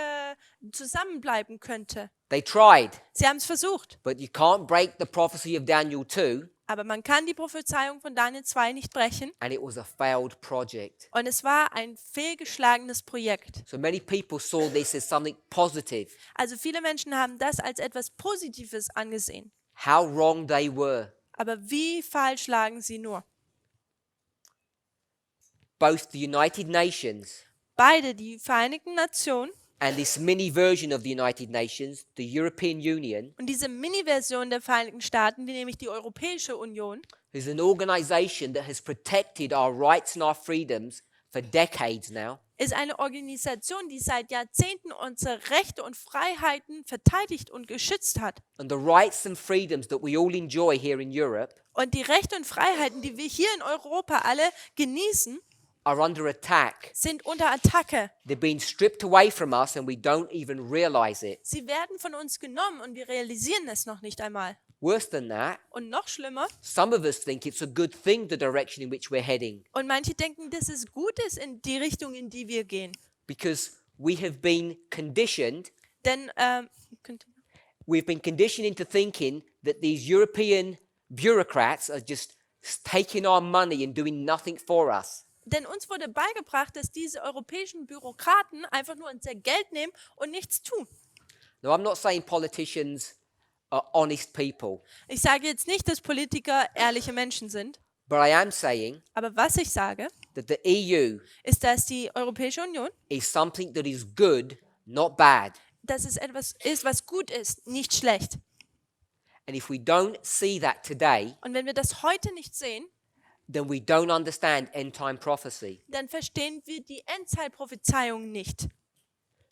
zusammenbleiben könnte. They tried, Sie haben es versucht, but you can't break the prophecy of Daniel 2, aber man kann die Prophezeiung von Daniel 2 nicht brechen. and it was a failed project. Und es war ein fehlgeschlagenes Projekt. So many people saw this as something positive. Also viele Menschen haben das als etwas Positives angesehen. How wrong they were. Aber wie falsch lagen sie nur? Both the United Nations Beide, die Vereinigten Nationen and this mini version of the United Nations, the European Union, und diese Mini-Version der Vereinigten Staaten, die nämlich die Europäische Union, is an organization that has protected our rights and our freedoms for decades now. ist eine Organisation, die seit Jahrzehnten unsere Rechte und Freiheiten verteidigt und geschützt hat. And the rights and freedoms that we all enjoy here in Europe Und die Rechte und Freiheiten, die wir hier in Europa alle genießen, are under attack. sind unter Attacke. They're being stripped away from us and we don't even realize it. Sie werden von uns genommen und wir realisieren es noch nicht einmal. Worse than that, Und noch schlimmer, some of us think it's a good thing, the direction in which we're heading, und manche denken, dass es gut ist in die Richtung, in die wir gehen. because we have been conditioned, Denn we've been conditioned into thinking that these European bureaucrats are just taking our money and doing nothing for us. Denn uns wurde beigebracht, dass diese europäischen Bürokraten einfach nur unser Geld nehmen und nichts tun. Now, I'm not saying politicians are honest people, Ich sage jetzt nicht, dass Politiker ehrliche Menschen sind, but I am saying aber was ich sage, that the EU ist, dass die Europäische Union, is something that is good, not bad. dass es etwas ist, was gut ist, nicht schlecht. And if we don't see that today, Und wenn wir das heute nicht sehen, then we don't understand end-time prophecy. dann verstehen wir die Endzeitprophezeiung nicht.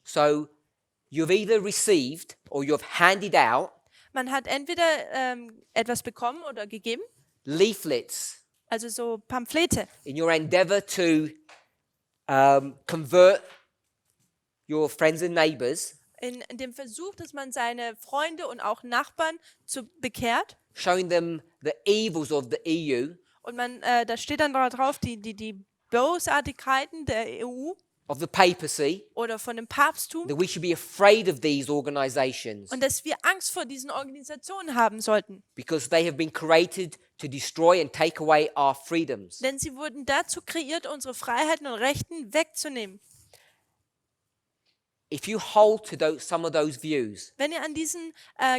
So you've either received or you've handed out Man hat entweder etwas bekommen oder gegeben, leaflets also so Pamphlete, in your endeavor to convert your friends and neighbors, in dem Versuch, dass man seine Freunde und auch Nachbarn bekehrt. showing them the evils of the EU, Und da steht dann drauf, die Bösartigkeiten der EU of the papacy, oder von dem Papsttum that we should be afraid of these organizations und dass wir Angst vor diesen Organisationen haben sollten. because they have been created to destroy and take away our freedoms. Denn sie wurden dazu kreiert, unsere Freiheiten und Rechten wegzunehmen. If you hold to some of those views, Wenn ihr an diesen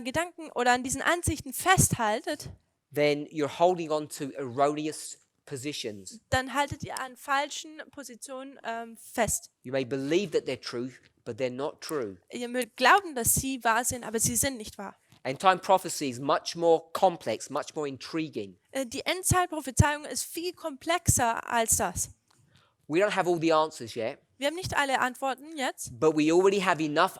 Gedanken oder an diesen Ansichten festhaltet, then you're holding on to erroneous positions. dann haltet ihr an falschen Positionen fest. You may believe that they're true, but they're not true. Ihr mögt glauben, dass sie wahr sind, aber sie sind nicht wahr. End-time prophecy is much more complex, much more intriguing. Die Endzeitprophezeiung ist viel komplexer als das. We don't have all the answers yet, Wir haben nicht alle Antworten jetzt, but we already have enough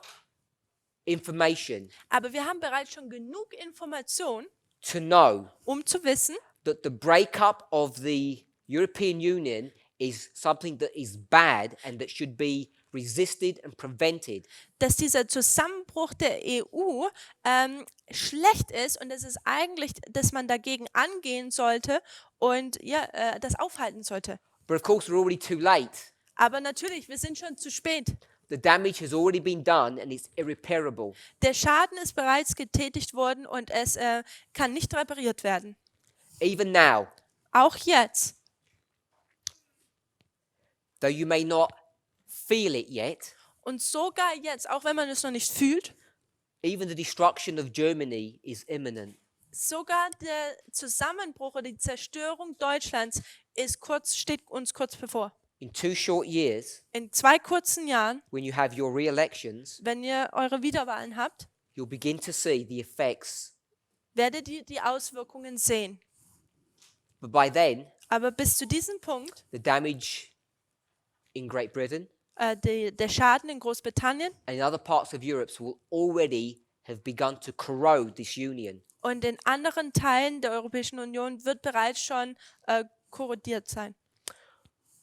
information aber wir haben bereits schon genug Information, to know um zu wissen, that the breakup of the European Union is something that is bad and that should be resisted and prevented. dass dieser Zusammenbruch der EU schlecht ist und es ist eigentlich, dass man dagegen angehen sollte und ja, das aufhalten sollte. But of course, we're already too late. Aber natürlich, wir sind schon zu spät. The damage has already been done and it's irreparable. Der Schaden ist bereits getätigt worden und es kann nicht repariert werden. Even now, Auch jetzt, though you may not feel it yet, und sogar jetzt, auch wenn man es noch nicht fühlt, even the destruction of Germany is imminent. sogar der Zusammenbruch oder die Zerstörung Deutschlands steht uns kurz bevor. In 2 short years, In 2 kurzen Jahren, when you have your re-elections, wenn ihr eure Wiederwahlen habt, you'll begin to see the effects. werdet ihr die Auswirkungen sehen. But by then, Aber bis zu diesem Punkt, the damage in Great Britain der Schaden in Großbritannien and in other parts of Europe will already have begun to corrode this union. und in anderen Teilen der Europäischen Union wird bereits schon korrodiert sein.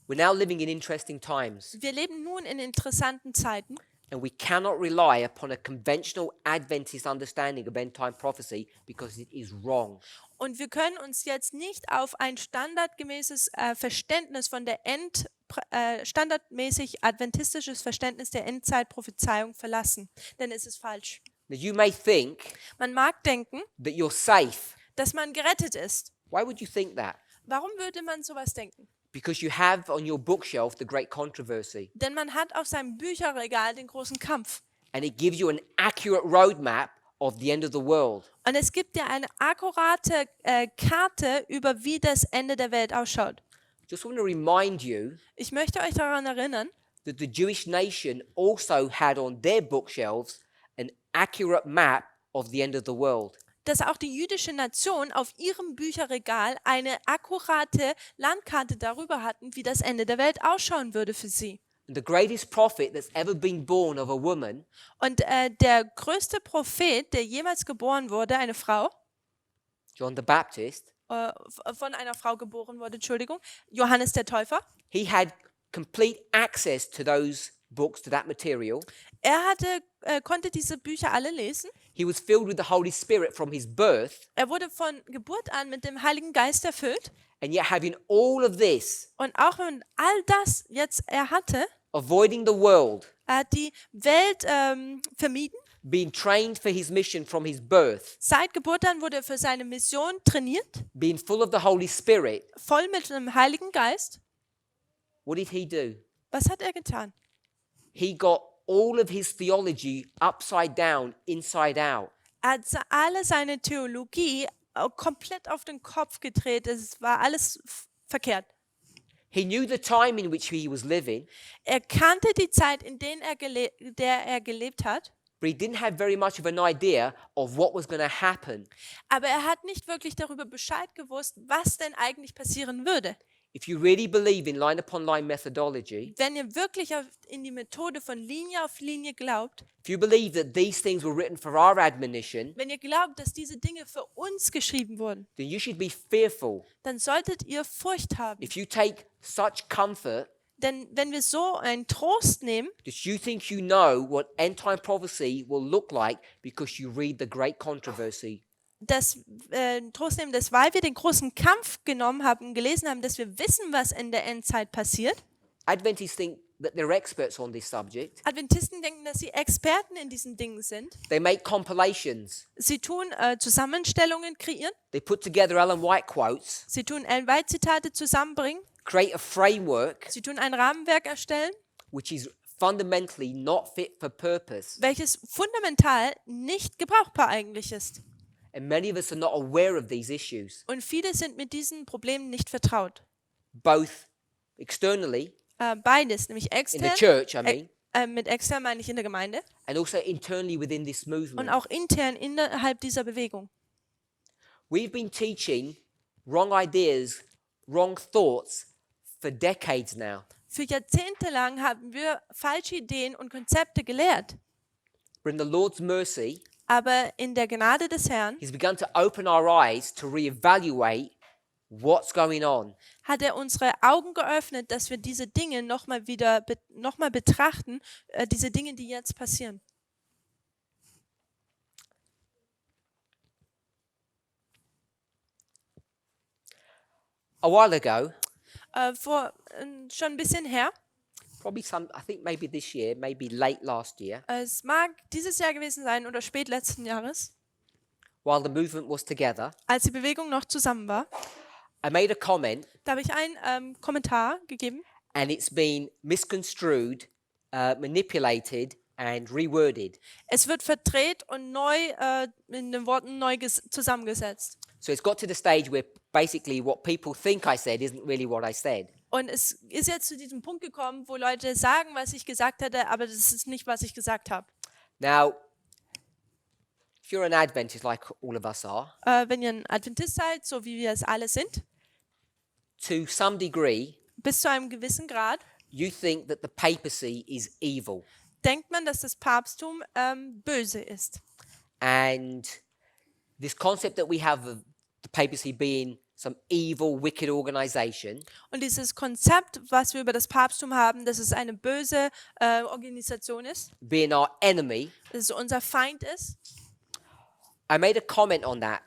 We're now living in interesting times, Wir leben nun in interessanten Zeiten and we cannot rely upon a conventional Adventist understanding of end-time prophecy because it is wrong. und wir können uns jetzt nicht auf ein standardgemäßes Verständnis von der standardmäßig adventistisches Verständnis der Endzeitprophezeiung verlassen, denn es ist falsch. Now, you may think Man mag denken, that you're safe. dass man gerettet ist. Why would you think that? Warum würde man sowas denken? Because you have on your bookshelf the great controversy, Denn man hat auf seinem Bücherregal den großen Kampf. and it gives you an accurate roadmap of the end of the world. Und es gibt dir eine akkurate Karte über, wie das Ende der Welt ausschaut. Just want to remind you Ich möchte euch daran erinnern, that the Jewish nation also had on their bookshelves an accurate map of the end of the world. dass auch die jüdische Nation auf ihrem Bücherregal eine akkurate Landkarte darüber hatten, wie das Ende der Welt ausschauen würde für sie. And the greatest prophet that's ever been born of a woman Und der größte Prophet, der jemals geboren wurde, eine Frau, John the Baptist, von einer Frau geboren wurde, Entschuldigung, Johannes der Täufer, he had complete access to those books, to that material. konnte diese Bücher alle lesen. He was filled with the Holy Spirit from his birth, Er wurde von Geburt an mit dem Heiligen Geist erfüllt. and yet having all of this, Und auch wenn all das jetzt er hatte, avoiding the world, er hat die Welt vermieden. being trained for his mission from his birth, Seit Geburt an wurde er für seine Mission trainiert, being full of the Holy Spirit, voll mit dem Heiligen Geist. what did he do? Was hat er getan? He got all of his theology upside down, inside out. Er hat alle seine Theologie komplett auf den Kopf gedreht. Es war alles verkehrt. He knew the time in which he was living, Er kannte die Zeit, in der er gelebt hat, but he didn't have very much of an idea of what was going to happen. aber er hat nicht wirklich darüber Bescheid gewusst, was denn eigentlich passieren würde. If you really believe in line upon line methodology, Wenn ihr wirklich in die Methode von Linie auf Linie glaubt, if you believe that these things were written for our admonition, wenn ihr glaubt, dass diese Dinge für uns geschrieben wurden, then you should be fearful. dann solltet ihr Furcht haben. If you take such comfort Denn wenn wir so einen Trost nehmen, that you think you know what end time prophecy will look like because you read the great controversy, Trost nehmen, dass weil wir den großen Kampf genommen haben und gelesen haben, dass wir wissen, was in der Endzeit passiert. Adventists think that they're experts on this subject. Adventisten denken, dass sie Experten in diesen Dingen sind. They make compilations. Sie tun Zusammenstellungen kreieren. They put together Ellen White quotes, Sie tun Ellen White Zitate zusammenbringen. create a framework Sie tun ein Rahmenwerk erstellen, which is fundamentally not fit for purpose. welches fundamental nicht gebrauchbar eigentlich ist. And many of us are not aware of these issues, Und viele sind mit diesen Problemen nicht vertraut. both externally Beides, nämlich in the extern, church, I mean, mit extern meine ich in der Gemeinde and also internally within this und movement. auch intern innerhalb dieser Bewegung. We've been teaching wrong ideas, wrong thoughts for decades now. Für Jahrzehnte lang haben wir falsche Ideen und Konzepte gelehrt. But in the Lord's mercy, Aber in der Gnade des Herrn He's begun to open our eyes to reevaluate what's going on. hat er unsere Augen geöffnet, dass wir diese Dinge nochmal betrachten, diese Dinge, die jetzt passieren. A while ago, Schon ein bisschen her, probably I think maybe this year, maybe late last year, es mag dieses Jahr gewesen sein oder spät letzten Jahres, while the movement was together, als die Bewegung noch zusammen war, I made a comment da habe ich einen Kommentar gegeben and it's been misconstrued, manipulated and reworded. Es wird verdreht und in den Worten neu zusammengesetzt. So it's got to the stage where basically what people think I said isn't really what I said. Und es ist jetzt zu diesem Punkt gekommen, wo Leute sagen, was ich gesagt hätte, aber das ist nicht, was ich gesagt habe. Now, if you're an Adventist like all of us are, Wenn ihr ein Adventist seid, so wie wir es alle sind, to some degree, bis zu einem gewissen Grad, you think that the papacy is evil. denkt man, dass das Papsttum böse ist. And this concept that we have of the papacy being some evil, wicked organization Und dieses Konzept, was wir über das Papsttum haben, dass es eine böse Organisation ist, being our enemy, dass es unser Feind ist. I made a comment on that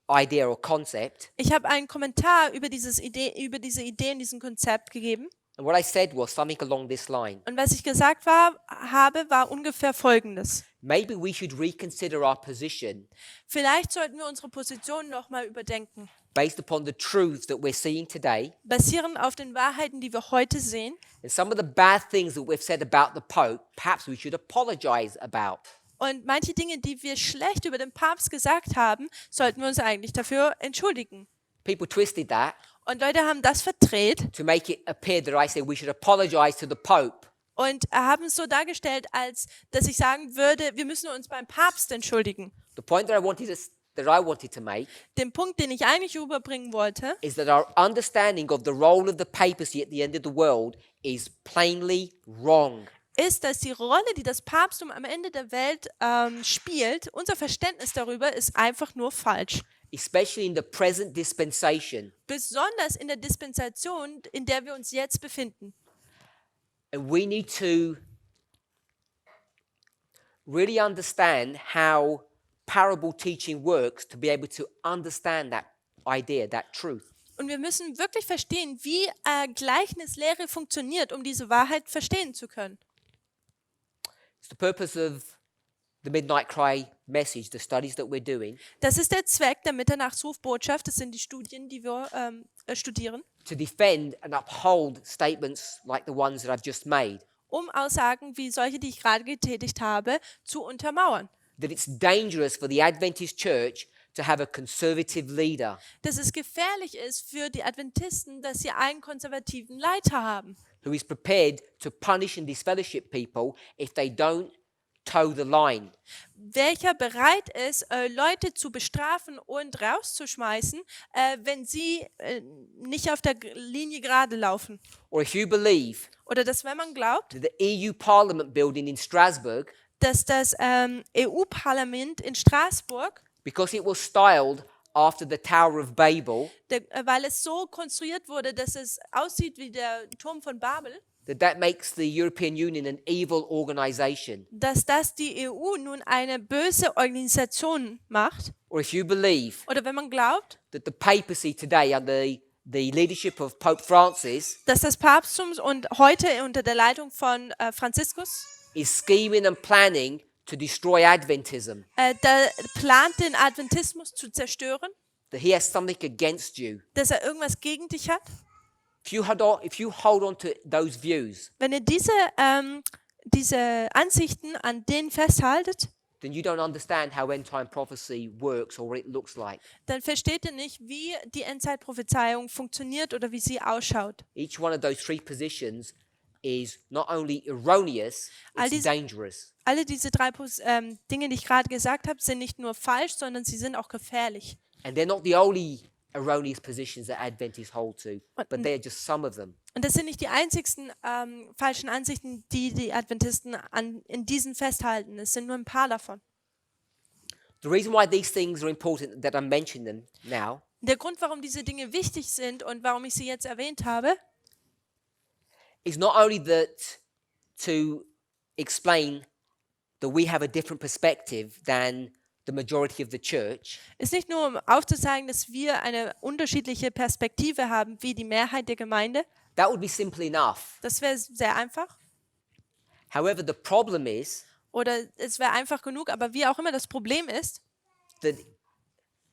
idea or concept. Ich habe einen Kommentar über diese Idee und diesen Konzept gegeben. And what I said was something along this line. Und was ich gesagt habe, war ungefähr Folgendes. Maybe we should reconsider our position Vielleicht sollten wir unsere Position nochmal überdenken, based upon the truths that we're seeing today basierend auf den Wahrheiten, die wir heute sehen. and some of the bad things that we've said about the Pope, perhaps we should apologize about. Und manche Dinge, die wir schlecht über den Papst gesagt haben, sollten wir uns eigentlich dafür entschuldigen. People twisted that Und Leute haben das verdreht to make it appear that I said we should apologize to the Pope. und haben es so dargestellt, als dass ich sagen würde, wir müssen uns beim Papst entschuldigen. The point that I wanted to make Den Punkt, den ich eigentlich überbringen wollte, is that our understanding of the role of the papacy at the end of the world is plainly wrong. ist, dass die Rolle, die das Papsttum am Ende der Welt spielt, unser Verständnis darüber ist einfach nur falsch. Especially in the present dispensation. Besonders in der Dispensation, in der wir uns jetzt befinden. And we need to really understand how parable teaching works to be able to understand that idea, that truth. Und wir müssen wirklich verstehen, wie Gleichnislehre funktioniert, um diese Wahrheit verstehen zu können. It's the purpose of the Midnight Cry message, the studies that we're doing, Das ist der Zweck der Mitternachtsrufbotschaft. Das sind die Studien, die wir studieren, to defend and uphold statements like the ones that I've just made. um Aussagen wie solche, die ich gerade getätigt habe, zu untermauern. That it's dangerous for the Adventist church to have a conservative leader Dass es gefährlich ist für die Adventisten, dass sie einen konservativen Leiter haben, who is prepared to punish and disfellowship people if they don't toe the line. welcher bereit ist, Leute zu bestrafen und rauszuschmeißen, wenn sie nicht auf der Linie gerade laufen. Or if you believe Oder dass, wenn man glaubt, that the EU Parliament building in Strasbourg, dass das EU-Parlament in Straßburg, because it was styled after the Tower of Babel, weil es so konstruiert wurde, dass es aussieht wie der Turm von Babel, that makes the European Union an evil organization. dass das die EU nun eine böse Organisation macht. Or if you believe Oder wenn man glaubt, that the papacy today under the leadership of Pope Francis dass das Papsttum und heute unter der Leitung von Franziskus is scheming and planning to destroy Adventism, da plant, den Adventismus zu zerstören, that he has something against you. dass er irgendwas gegen dich hat. If you hold on to those views, Wenn ihr diese Ansichten an denen festhaltet, then you don't understand how end-time prophecy works or what it looks like. dann versteht ihr nicht, wie die Endzeitprophezeiung funktioniert oder wie sie ausschaut. Each one of those three positions is not only erroneous, All it's these- dangerous. Alle diese drei Dinge, die ich gerade gesagt habe, sind nicht nur falsch, sondern sie sind auch gefährlich. And they're not the only erroneous positions that Adventists hold to, but they're just some of them. Und das sind nicht die einzigsten falschen Ansichten, die die Adventisten in diesen festhalten. Es sind nur ein paar davon. The reason why these things are important, that I mention them now, Der Grund, warum diese Dinge wichtig sind und warum ich sie jetzt erwähnt habe, is not only that to explain that we have a different perspective than the majority of the church, ist nicht nur, um aufzuzeigen, dass wir eine unterschiedliche Perspektive haben wie die Mehrheit der Gemeinde. that would be simple enough. Das wäre sehr einfach. However, the problem is Oder es wäre einfach genug, aber wie auch immer das Problem ist, that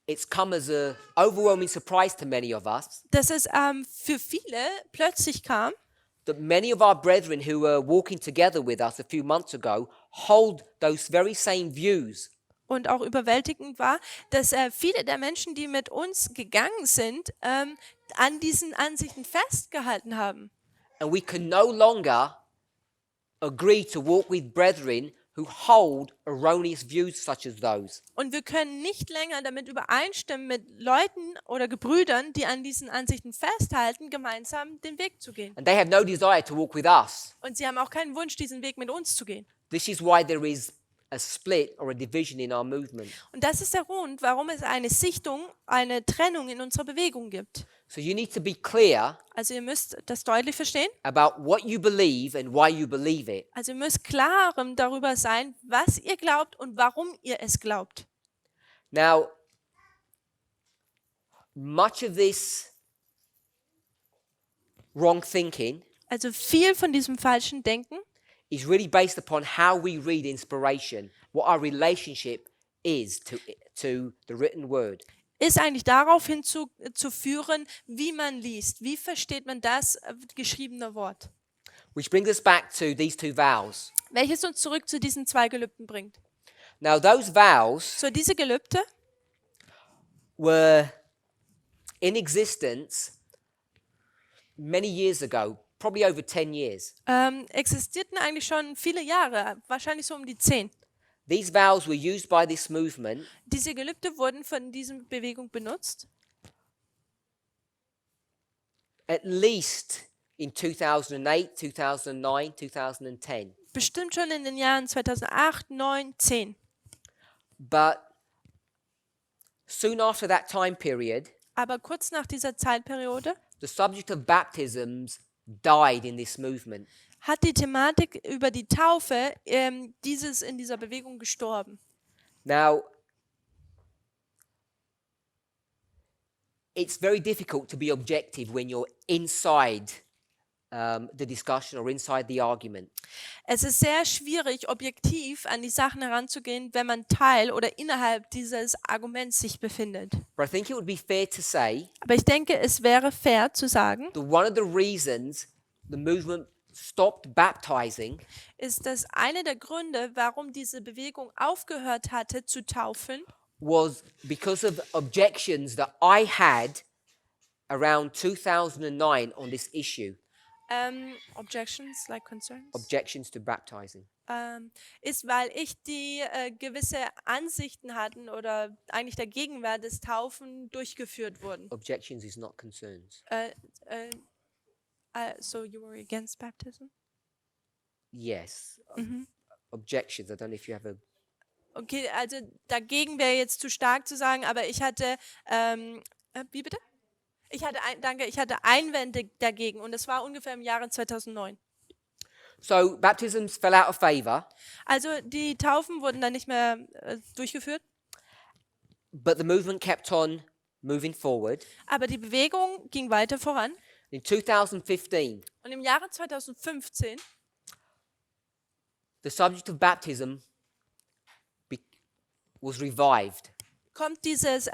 it's come as a overwhelming surprise to many of us dass es für viele plötzlich kam, that many of our brethren who were walking together with us a few months ago hold those very same views. und auch überwältigend war, dass viele der Menschen, die mit uns gegangen sind, an diesen Ansichten festgehalten haben. And we can no longer agree to walk with brethren who hold erroneous views such as those. Und wir können nicht länger damit übereinstimmen, mit Leuten oder Gebrüdern, die an diesen Ansichten festhalten, gemeinsam den Weg zu gehen. And they have no desire to walk with us. Und sie haben auch keinen Wunsch, diesen Weg mit uns zu gehen. This is why there is a split or a division in our movement. Und das ist der Grund, warum es eine Sichtung, eine Trennung in unserer Bewegung gibt. So you need to be clear Also ihr müsst das deutlich verstehen. about what you believe and why you believe it. Also ihr müsst klarem darüber sein, was ihr glaubt und warum ihr es glaubt. Now, much of this wrong thinking Also viel von diesem falschen Denken is really based upon how we read inspiration, what our relationship is to the written word. ist eigentlich darauf hinzuführen, wie man liest. Wie versteht man das geschriebene Wort? Which brings us back to these two vows. Welches uns zurück zu diesen zwei Gelübden bringt. Now, those vows So, diese Gelübde were in existence many years ago, probably over 10 years. Existierten eigentlich schon viele Jahre, wahrscheinlich so um die 10. These vows were used by this movement Diese Gelübde wurden von dieser Bewegung benutzt, at least in 2008, 2009, 2010. bestimmt schon in den Jahren 2008, 9, 10. But soon after that time period, Aber kurz nach dieser Zeitperiode the subject of baptisms died in this movement. hat die Thematik über die Taufe in dieser Bewegung gestorben. Now, it's very difficult to be objective when you're inside the discussion or inside the argument. Es ist sehr schwierig, objektiv an die Sachen heranzugehen, wenn man Teil oder innerhalb dieses Arguments sich befindet. But I think it would be fair to say Aber ich denke, es wäre fair zu sagen, that one of the reasons the movement stopped baptizing ist, dass einer der Gründe, warum diese Bewegung aufgehört hatte zu taufen, was because of objections that I had around 2009 on this issue. Objections, like concerns, Objections to baptizing. ist, weil ich die gewisse Ansichten hatten oder eigentlich dagegen war, dass Taufen durchgeführt wurden. Objections is not concerns. So you were against baptism? Yes. Objections. I don't know if you have a. Okay, also dagegen wäre jetzt zu stark zu sagen, aber ich hatte, wie bitte? Ich hatte Einwände dagegen und das war ungefähr im Jahre 2009. So baptisms fell out of favor, Also die Taufen wurden dann nicht mehr durchgeführt, but the movement kept on moving forward. aber die Bewegung ging weiter voran. In 2015, Und im Jahre 2015 the subject of baptism was revived. kommt dieses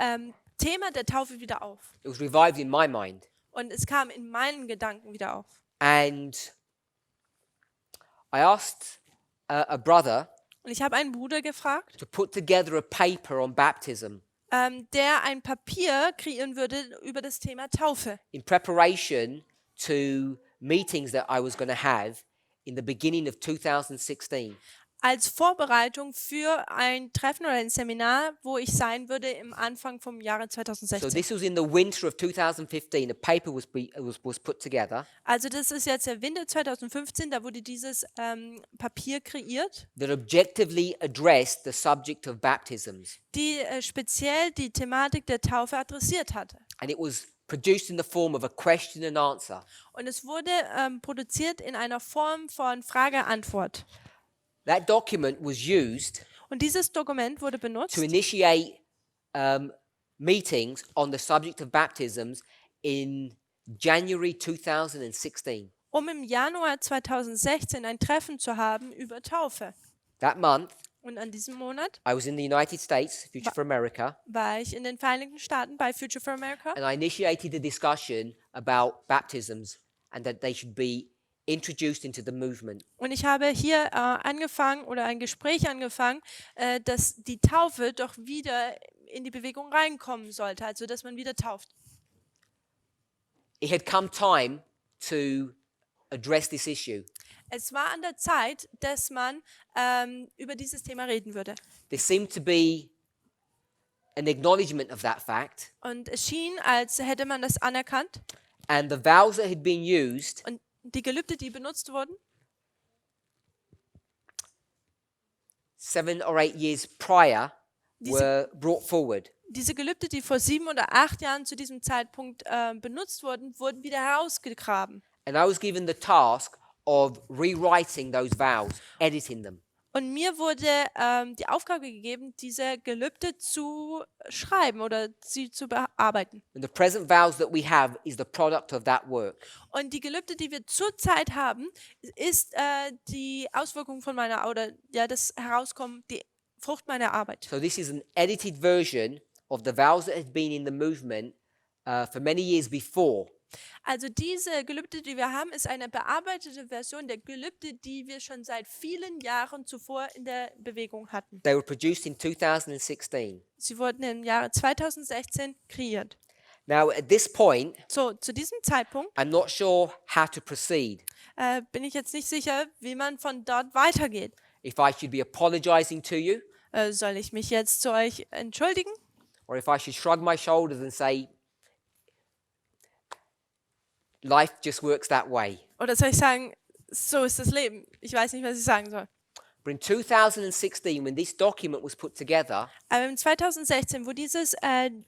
Thema der Taufe wieder auf. It was revived in my mind. Und es kam in meinen Gedanken wieder auf. And I asked a brother Und ich habe einen Bruder gefragt, to put together a paper on baptism der ein Papier kreieren würde über das Thema Taufe. in preparation to meetings that I was going to have in the beginning of 2016. als Vorbereitung für ein Treffen oder ein Seminar, wo ich sein würde im Anfang vom Jahre So 2016. this was in the winter of 2015. A paper was put together Also das ist jetzt der Winter 2015, da wurde dieses Papier kreiert, that objectively addressed the subject of baptisms. die speziell die Thematik der Taufe adressiert hatte. And it was produced in the form of a question and answer. Und es wurde produziert in einer Form von Frage-Antwort. That document was used Und dieses Dokument wurde to benutzt, initiate meetings on the subject of baptisms in January 2016. um im Januar 2016 ein Treffen zu haben über Taufe. That month, Und an diesem Monat I was in the United States, Future for America, war ich in den Vereinigten Staaten bei Future for America and I initiated a discussion about baptisms and that they should be introduced into the movement. und ich habe hier angefangen oder ein Gespräch angefangen, dass die Taufe doch wieder in die Bewegung reinkommen sollte, also dass man wieder tauft. It had come time to address this issue. Es war an der Zeit, dass man über dieses Thema reden würde. There seemed to be an acknowledgement of that fact, Und es schien, als hätte man das anerkannt. and the vows that had been used Und die Gelübde, die benutzt wurden, 7 or 8 years prior were brought forward. diese Gelübde, die vor 7 oder 8 Jahren zu diesem Zeitpunkt benutzt wurden, wurden wieder herausgegraben. And I was given the task of rewriting those vows, editing them. Und mir wurde die Aufgabe gegeben, diese Gelübde zu schreiben oder sie zu bearbeiten. And the present vows that we have is the product of that work. Und die Gelübde, die wir zurzeit haben, ist die Auswirkung von meiner, oder ja, das Herauskommen, die Frucht meiner Arbeit. So this is an edited version of the vows that had been in the movement for many years before. Also diese Gelübde, die wir haben, ist eine bearbeitete Version der Gelübde, die wir schon seit vielen Jahren zuvor in der Bewegung hatten. They were produced in 2016. Sie wurden im Jahre 2016 kreiert. Now, at this point, So, zu diesem Zeitpunkt I'm not sure how to proceed. bin ich jetzt nicht sicher, wie man von dort weitergeht. If I should be apologizing to you, Soll ich mich jetzt zu euch entschuldigen? or if I should shrug my shoulders and say, life just works that way. Oder soll ich sagen, so ist das Leben? Ich weiß nicht, was ich sagen soll. But in 2016, when this document was put together, Aber im 2016, wo dieses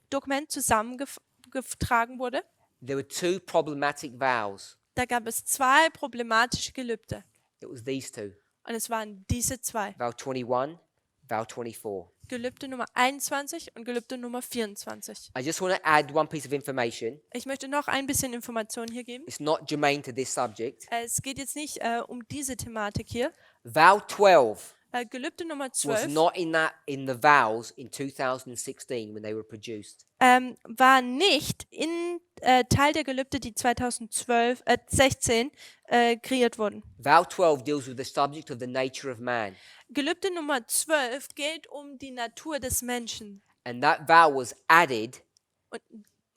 Dokument zusammengetragen wurde, there were 2 problematic vows. da gab es 2 problematische Gelübde. It was these 2, Und es waren diese 2. vow 21, vow 24. Gelübde Nummer 21 und Gelübde Nummer 24. I just want to add one piece of information. Ich möchte noch ein bisschen Information hier geben. It's not germane to this subject. Es geht jetzt nicht um diese Thematik hier. Vow 12 Gelübde Nummer was 12 not in the vows in 2016 when they were produced. war nicht in Teil der Gelübde, die 2016 kreiert wurden. Vow 12 deals with the subject of the nature of man. Gelübde Nummer 12 geht um die Natur des Menschen. And that vow was added, Und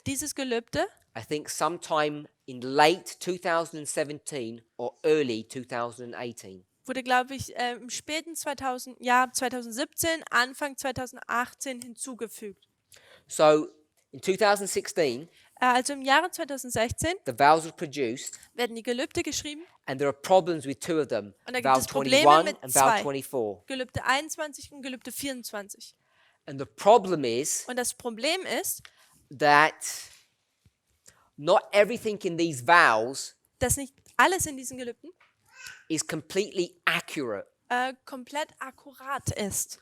dieses Gelübde I think, sometime in late 2017 or early 2018. wurde, glaube ich, im späten Jahr 2017, Anfang 2018 hinzugefügt. So in 2016, Also im Jahre 2016 the vows were produced, werden die Gelübde geschrieben, and there are problems with 2 of them, Und da gibt vow es Probleme 21 mit and vow 2. 24. Gelübde 21 und Gelübde 24. And the problem is Und das Problem ist, that not everything in these vows dass nicht alles in diesen Gelübden is completely accurate. komplett akkurat ist.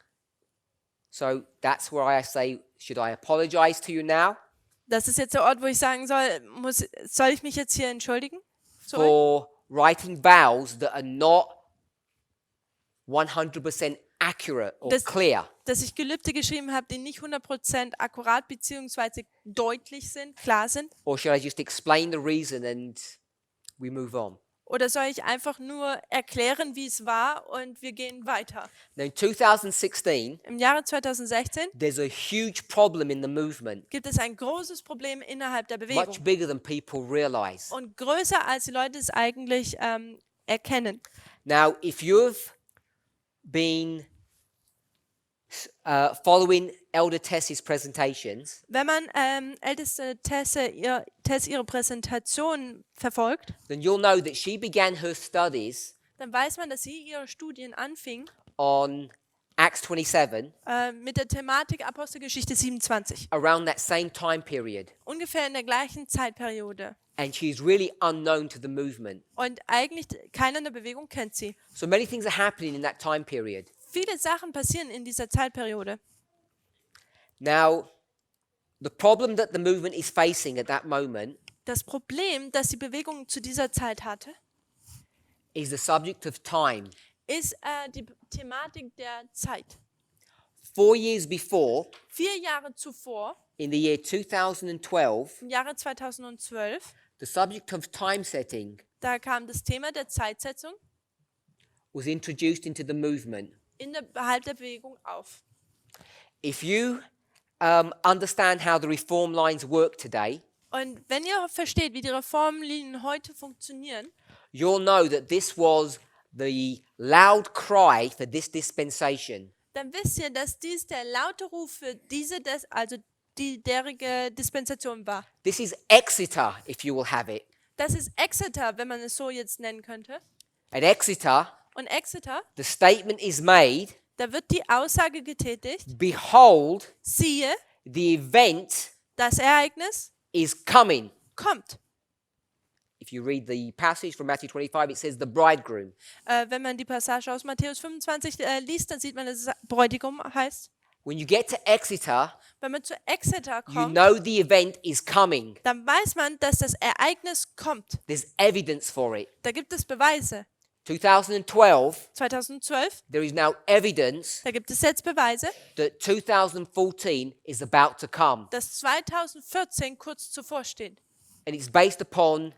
So that's where I say, should I apologize to you now Das ist jetzt der Ort, wo ich sagen soll, soll ich mich jetzt hier entschuldigen? zu euch? for writing vows that are not 100% accurate or Das- clear? Dass ich Gelübde geschrieben habe, die nicht 100% akkurat bzw. deutlich sind, klar sind? Or should I just explain the reason and we move on? Oder soll ich einfach nur erklären, wie es war und wir gehen weiter? Now in 2016, Im Jahre 2016 there's a huge problem in the movement, gibt es ein großes Problem innerhalb der Bewegung. much bigger than people realize. Und größer, als die Leute es eigentlich erkennen. Now, if you've been following Elder Tess's presentations, Wenn man älteste Tess ihre Präsentation verfolgt, then you'll know that she began her studies dann weiß man, dass sie ihre Studien anfing on Acts 27 mit der Thematik Apostelgeschichte 27. around that same time period. Ungefähr in der gleichen Zeitperiode. And she's really unknown to the movement. Und eigentlich keiner in der Bewegung kennt sie. So many things are happening in that time period. Viele Sachen passieren in dieser Zeitperiode. Now, the problem that the movement is facing at that moment Das Problem, das die Bewegung zu dieser Zeit hatte, is the subject of time. ist die Thematik der Zeit. 4 years before, 4 Jahre zuvor, in the year 2012, im Jahre 2012, the subject of time setting da kam das Thema der Zeitsetzung was introduced into the movement. innerhalb der Bewegung auf. If you understand how the reform lines work today, Und wenn ihr versteht, wie die Reformlinien heute funktionieren, you'll know that this was the loud cry for this dispensation. dann wisst ihr, dass dies der laute Ruf für die derige Dispensation war. This is Exeter, if you will have it. Das ist Exeter, wenn man es so jetzt nennen könnte. At Exeter, Und Exeter, the statement is made, da wird die Aussage getätigt, behold, siehe, the event das Ereignis is coming. kommt. If you read the passage from Matthew 25, it says the bridegroom. Wenn man die Passage aus Matthäus 25 liest, dann sieht man, dass es Bräutigam heißt. When you get to Exeter, Wenn man zu Exeter you kommt, know the event is coming. dann weiß man, dass das Ereignis kommt. There's evidence for it. Da gibt es Beweise. 2012, 2012, there is now evidence da gibt es jetzt Beweise, that 2014 is about to come. dass 2014 kurz zuvor steht. And it's based upon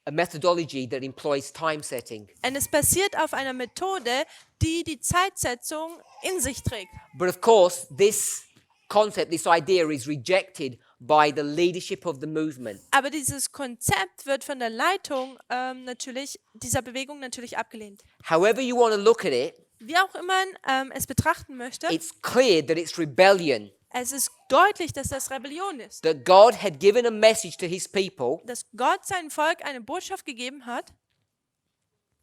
a methodology that employs time setting. Und es basiert auf einer Methode, die die Zeitsetzung in sich trägt. But of course, this concept, this idea is rejected by the leadership of the movement. Aber dieses Konzept wird von der Leitung dieser Bewegung natürlich abgelehnt. However you want to look at it, Wie auch immer man es betrachten möchte, it's clear that it's rebellion, es ist deutlich, dass das Rebellion ist. that God had given a message to his people Dass Gott seinem Volk eine Botschaft gegeben hat,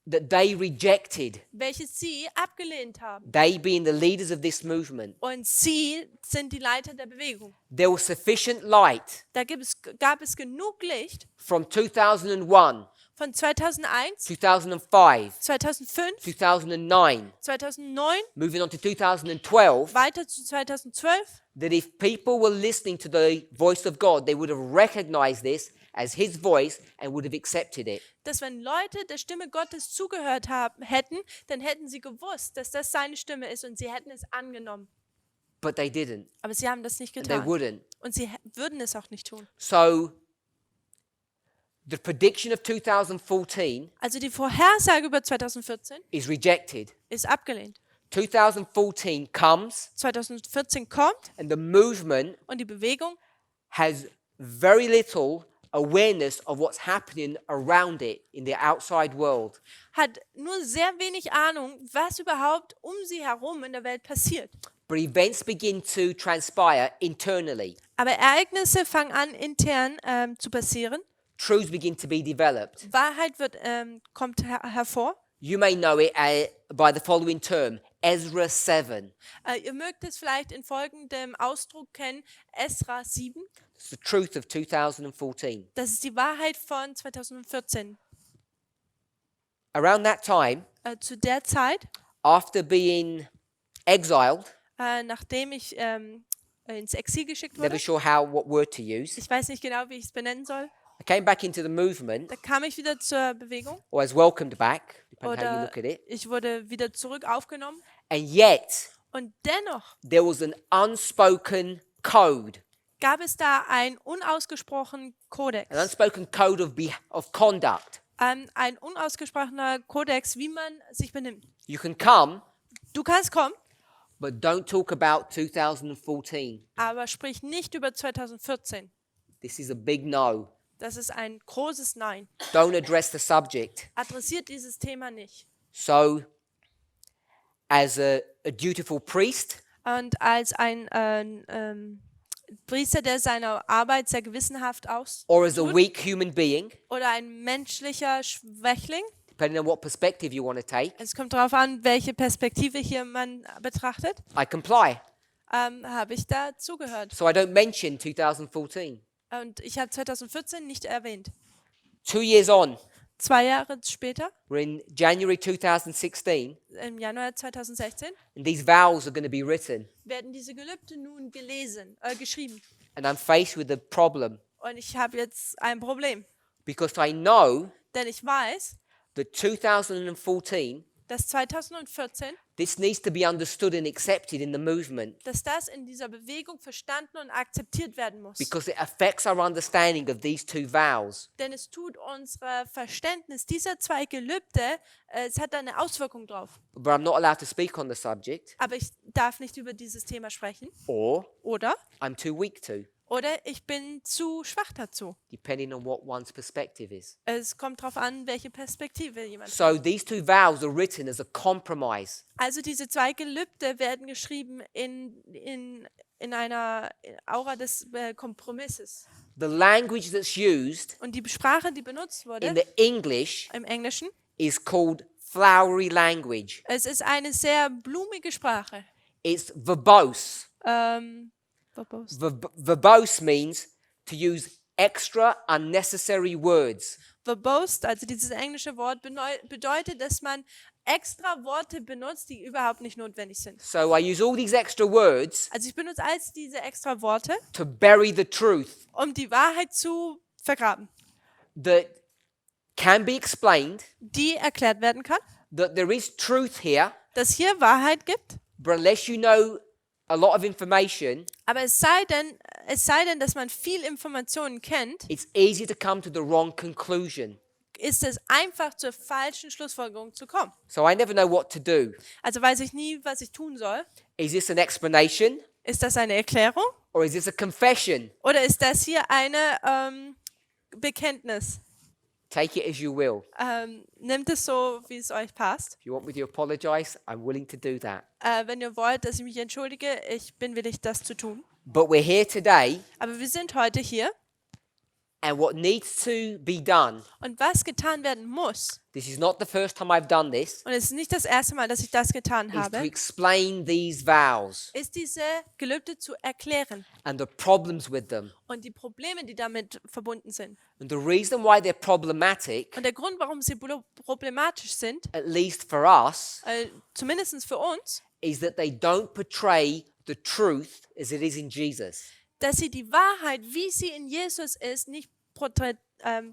that they rejected, welche sie abgelehnt haben. they being the leaders of this movement. Und sie sind die Leiter der Bewegung. There was sufficient light Da gab es genug Licht from 2001, von 2001, 2005, 2005, 2009, 2009, moving on to 2012, weiter zu 2012, that if people were listening to the voice of God, they would have recognized this as his voice and would have accepted it. dass wenn Leute der Stimme Gottes zugehört hätten, dann hätten sie gewusst, dass das seine Stimme ist und sie hätten es angenommen. But they didn't, Aber sie haben das nicht and they getan. wouldn't. Und sie würden es auch nicht tun. So, the prediction of 2014 Also die Vorhersage über 2014 is rejected. ist abgelehnt. 2014 comes, 2014 kommt and the movement und die Bewegung has very little awareness of what's happening around it in the outside world. hat nur sehr wenig Ahnung, was überhaupt um sie herum in der Welt passiert. But events begin to transpire internally. Aber Ereignisse fangen an, intern zu passieren. Truths begin to be developed. Wahrheit kommt hervor. You may know it by the following term, Ezra 7. Ihr mögt es vielleicht in folgendem Ausdruck kennen, Esra 7. It's the truth of 2014. Das ist die Wahrheit von 2014. Around that time, Zu der Zeit, after being exiled, nachdem ich ins Exil geschickt never wurde, sure what word to use, ich weiß nicht genau, wie ich es benennen soll, I came back into the movement, da kam ich wieder zur Bewegung or was welcomed back, depending how you oder look at it. ich wurde wieder zurück aufgenommen. And yet, Und dennoch there was an unspoken code, gab es da einen unausgesprochenen Kodex. an unspoken code of conduct. Ein unausgesprochener Kodex, wie man sich benimmt. You can come, Du kannst kommen, but don't talk about 2014. aber sprich nicht über 2014. This is a big no. Das ist ein großes Nein. Don't address the subject. Adressiert dieses Thema nicht. So, as a dutiful priest, und als ein Priester, der seine Arbeit sehr gewissenhaft or as a austut, weak human being, oder ein menschlicher Schwächling. depending on what perspective you want to take. Es kommt darauf an, welche Perspektive hier man betrachtet. I comply. Habe ich da zugehört. So I don't mention 2014. Und ich habe 2014 nicht erwähnt. 2 years on, 2 Jahre später, we're in January 2016, im Januar 2016, and these vows are going to be written. werden diese Gelübde nun geschrieben. And I'm faced with a problem Und ich habe jetzt ein Problem. because I know Denn ich weiß, that 2014, dass 2014, this needs to be understood and accepted in the movement dass das in dieser Bewegung verstanden und akzeptiert werden muss. because it affects our understanding of these two vows. Denn es tut unser Verständnis dieser 2 Gelübde, es hat da eine Auswirkung drauf. But I'm not allowed to speak on the subject, Aber ich darf nicht über dieses Thema sprechen. or Oder? I'm too weak to, Oder ich bin zu schwach dazu. depending on what one's perspective is. Es kommt darauf an, welche Perspektive jemand hat. So these two vows are written as a compromise. Also diese 2 Gelübde werden geschrieben in einer Aura des Kompromisses. The language that's used Und die Sprache, die benutzt in wurde the English im Englischen, is called flowery language. es ist eine sehr blumige Sprache. It's verbose. Verbose. Verbose means to use extra unnecessary words. Verbose, also dieses englische Wort, bedeutet, dass man extra Worte benutzt, die überhaupt nicht notwendig sind. So I use all these extra words Also ich benutze all diese extra Worte, to bury the truth um die Wahrheit zu vergraben, that can be explained, die erklärt werden kann, that there is truth here, dass hier Wahrheit gibt. but unless you know a lot of information, Aber es sei denn, dass man viel Informationen kennt, it's easy to come to the wrong conclusion. ist es einfach zur falschen Schlussfolgerung zu kommen. So I never know what to do. Also weiß ich nie, was ich tun soll. Is this an explanation Ist das eine Erklärung or is this a confession? oder ist das hier eine Bekenntnis? Take it as you will. Nehmt es so, wie es euch passt. If you want me to apologize, I'm willing to do that. Wenn ihr wollt, dass ich mich entschuldige, ich bin willig, das zu tun. But we're here today, Aber wir sind heute hier and what needs to be done, und was getan werden muss, this is not the first time I've done this, und es ist nicht das erste Mal, dass ich das getan is to habe, explain these vows ist diese Gelübde zu erklären and the problems with them. und die Probleme, die damit verbunden sind. And the reason why they're problematic, Und der Grund, warum sie problematisch sind, at least for us, zumindest für uns, is that they don't portray the truth as it is in Jesus. dass sie die Wahrheit, wie sie in Jesus ist, nicht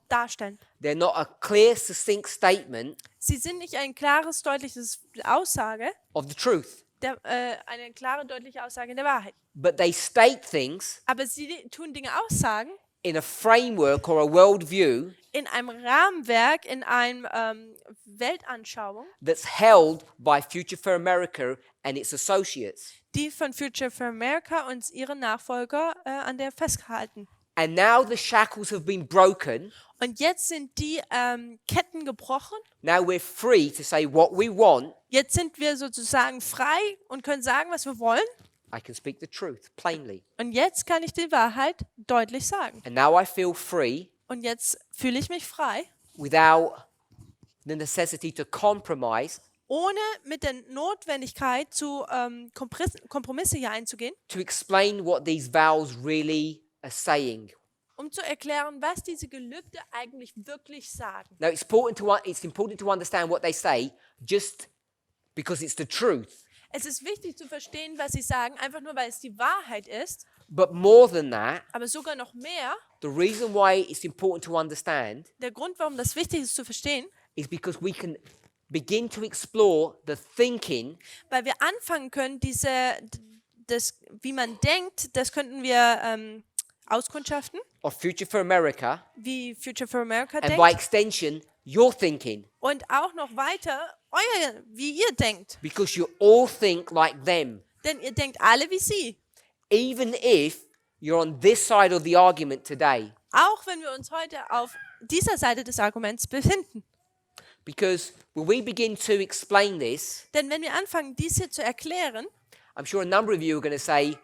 darstellen. They're not a clear, succinct statement Sie sind nicht ein klares, deutliches Aussage, of the truth, eine klare, deutliche Aussage der Wahrheit. but they state things Aber sie tun Dinge aussagen in a framework or a worldview in einem Rahmenwerk, in einer Weltanschauung, that's held by Future for America and its associates. die von Future for America und ihren Nachfolger an der festgehalten. And now the shackles have been broken. Und jetzt sind die Ketten gebrochen. Now we're free to say what we want. Jetzt sind wir sozusagen frei und können sagen, was wir wollen. I can speak the truth plainly. Und jetzt kann ich die Wahrheit deutlich sagen. And now I feel free Und jetzt fühle ich mich frei, without the necessity to compromise, ohne mit der Notwendigkeit zu Kompromisse hier einzugehen, to explain what these vows really are saying. um zu erklären, was diese Gelübde eigentlich wirklich sagen. Now it's important to understand what they say just because it's the truth. Es ist wichtig zu verstehen, was sie sagen, einfach nur, weil es die Wahrheit ist. But more than that, Aber sogar noch mehr, the reason why it's important to understand der Grund, warum das wichtig ist zu verstehen, is because we can begin to explore the thinking weil wir anfangen können, wie man denkt, das könnten wir auskundschaften, of Future for America, wie Future for America and by denkt extension, your thinking, und auch noch weiter, wie ihr denkt. because you all think like them, Denn ihr denkt alle wie sie. even if you're on this side of the argument today. Auch wenn wir uns heute auf dieser Seite des Arguments befinden. Because When we begin to explain this, Denn wenn wir anfangen, dies hier zu erklären, I'm sure a number of you are going to say,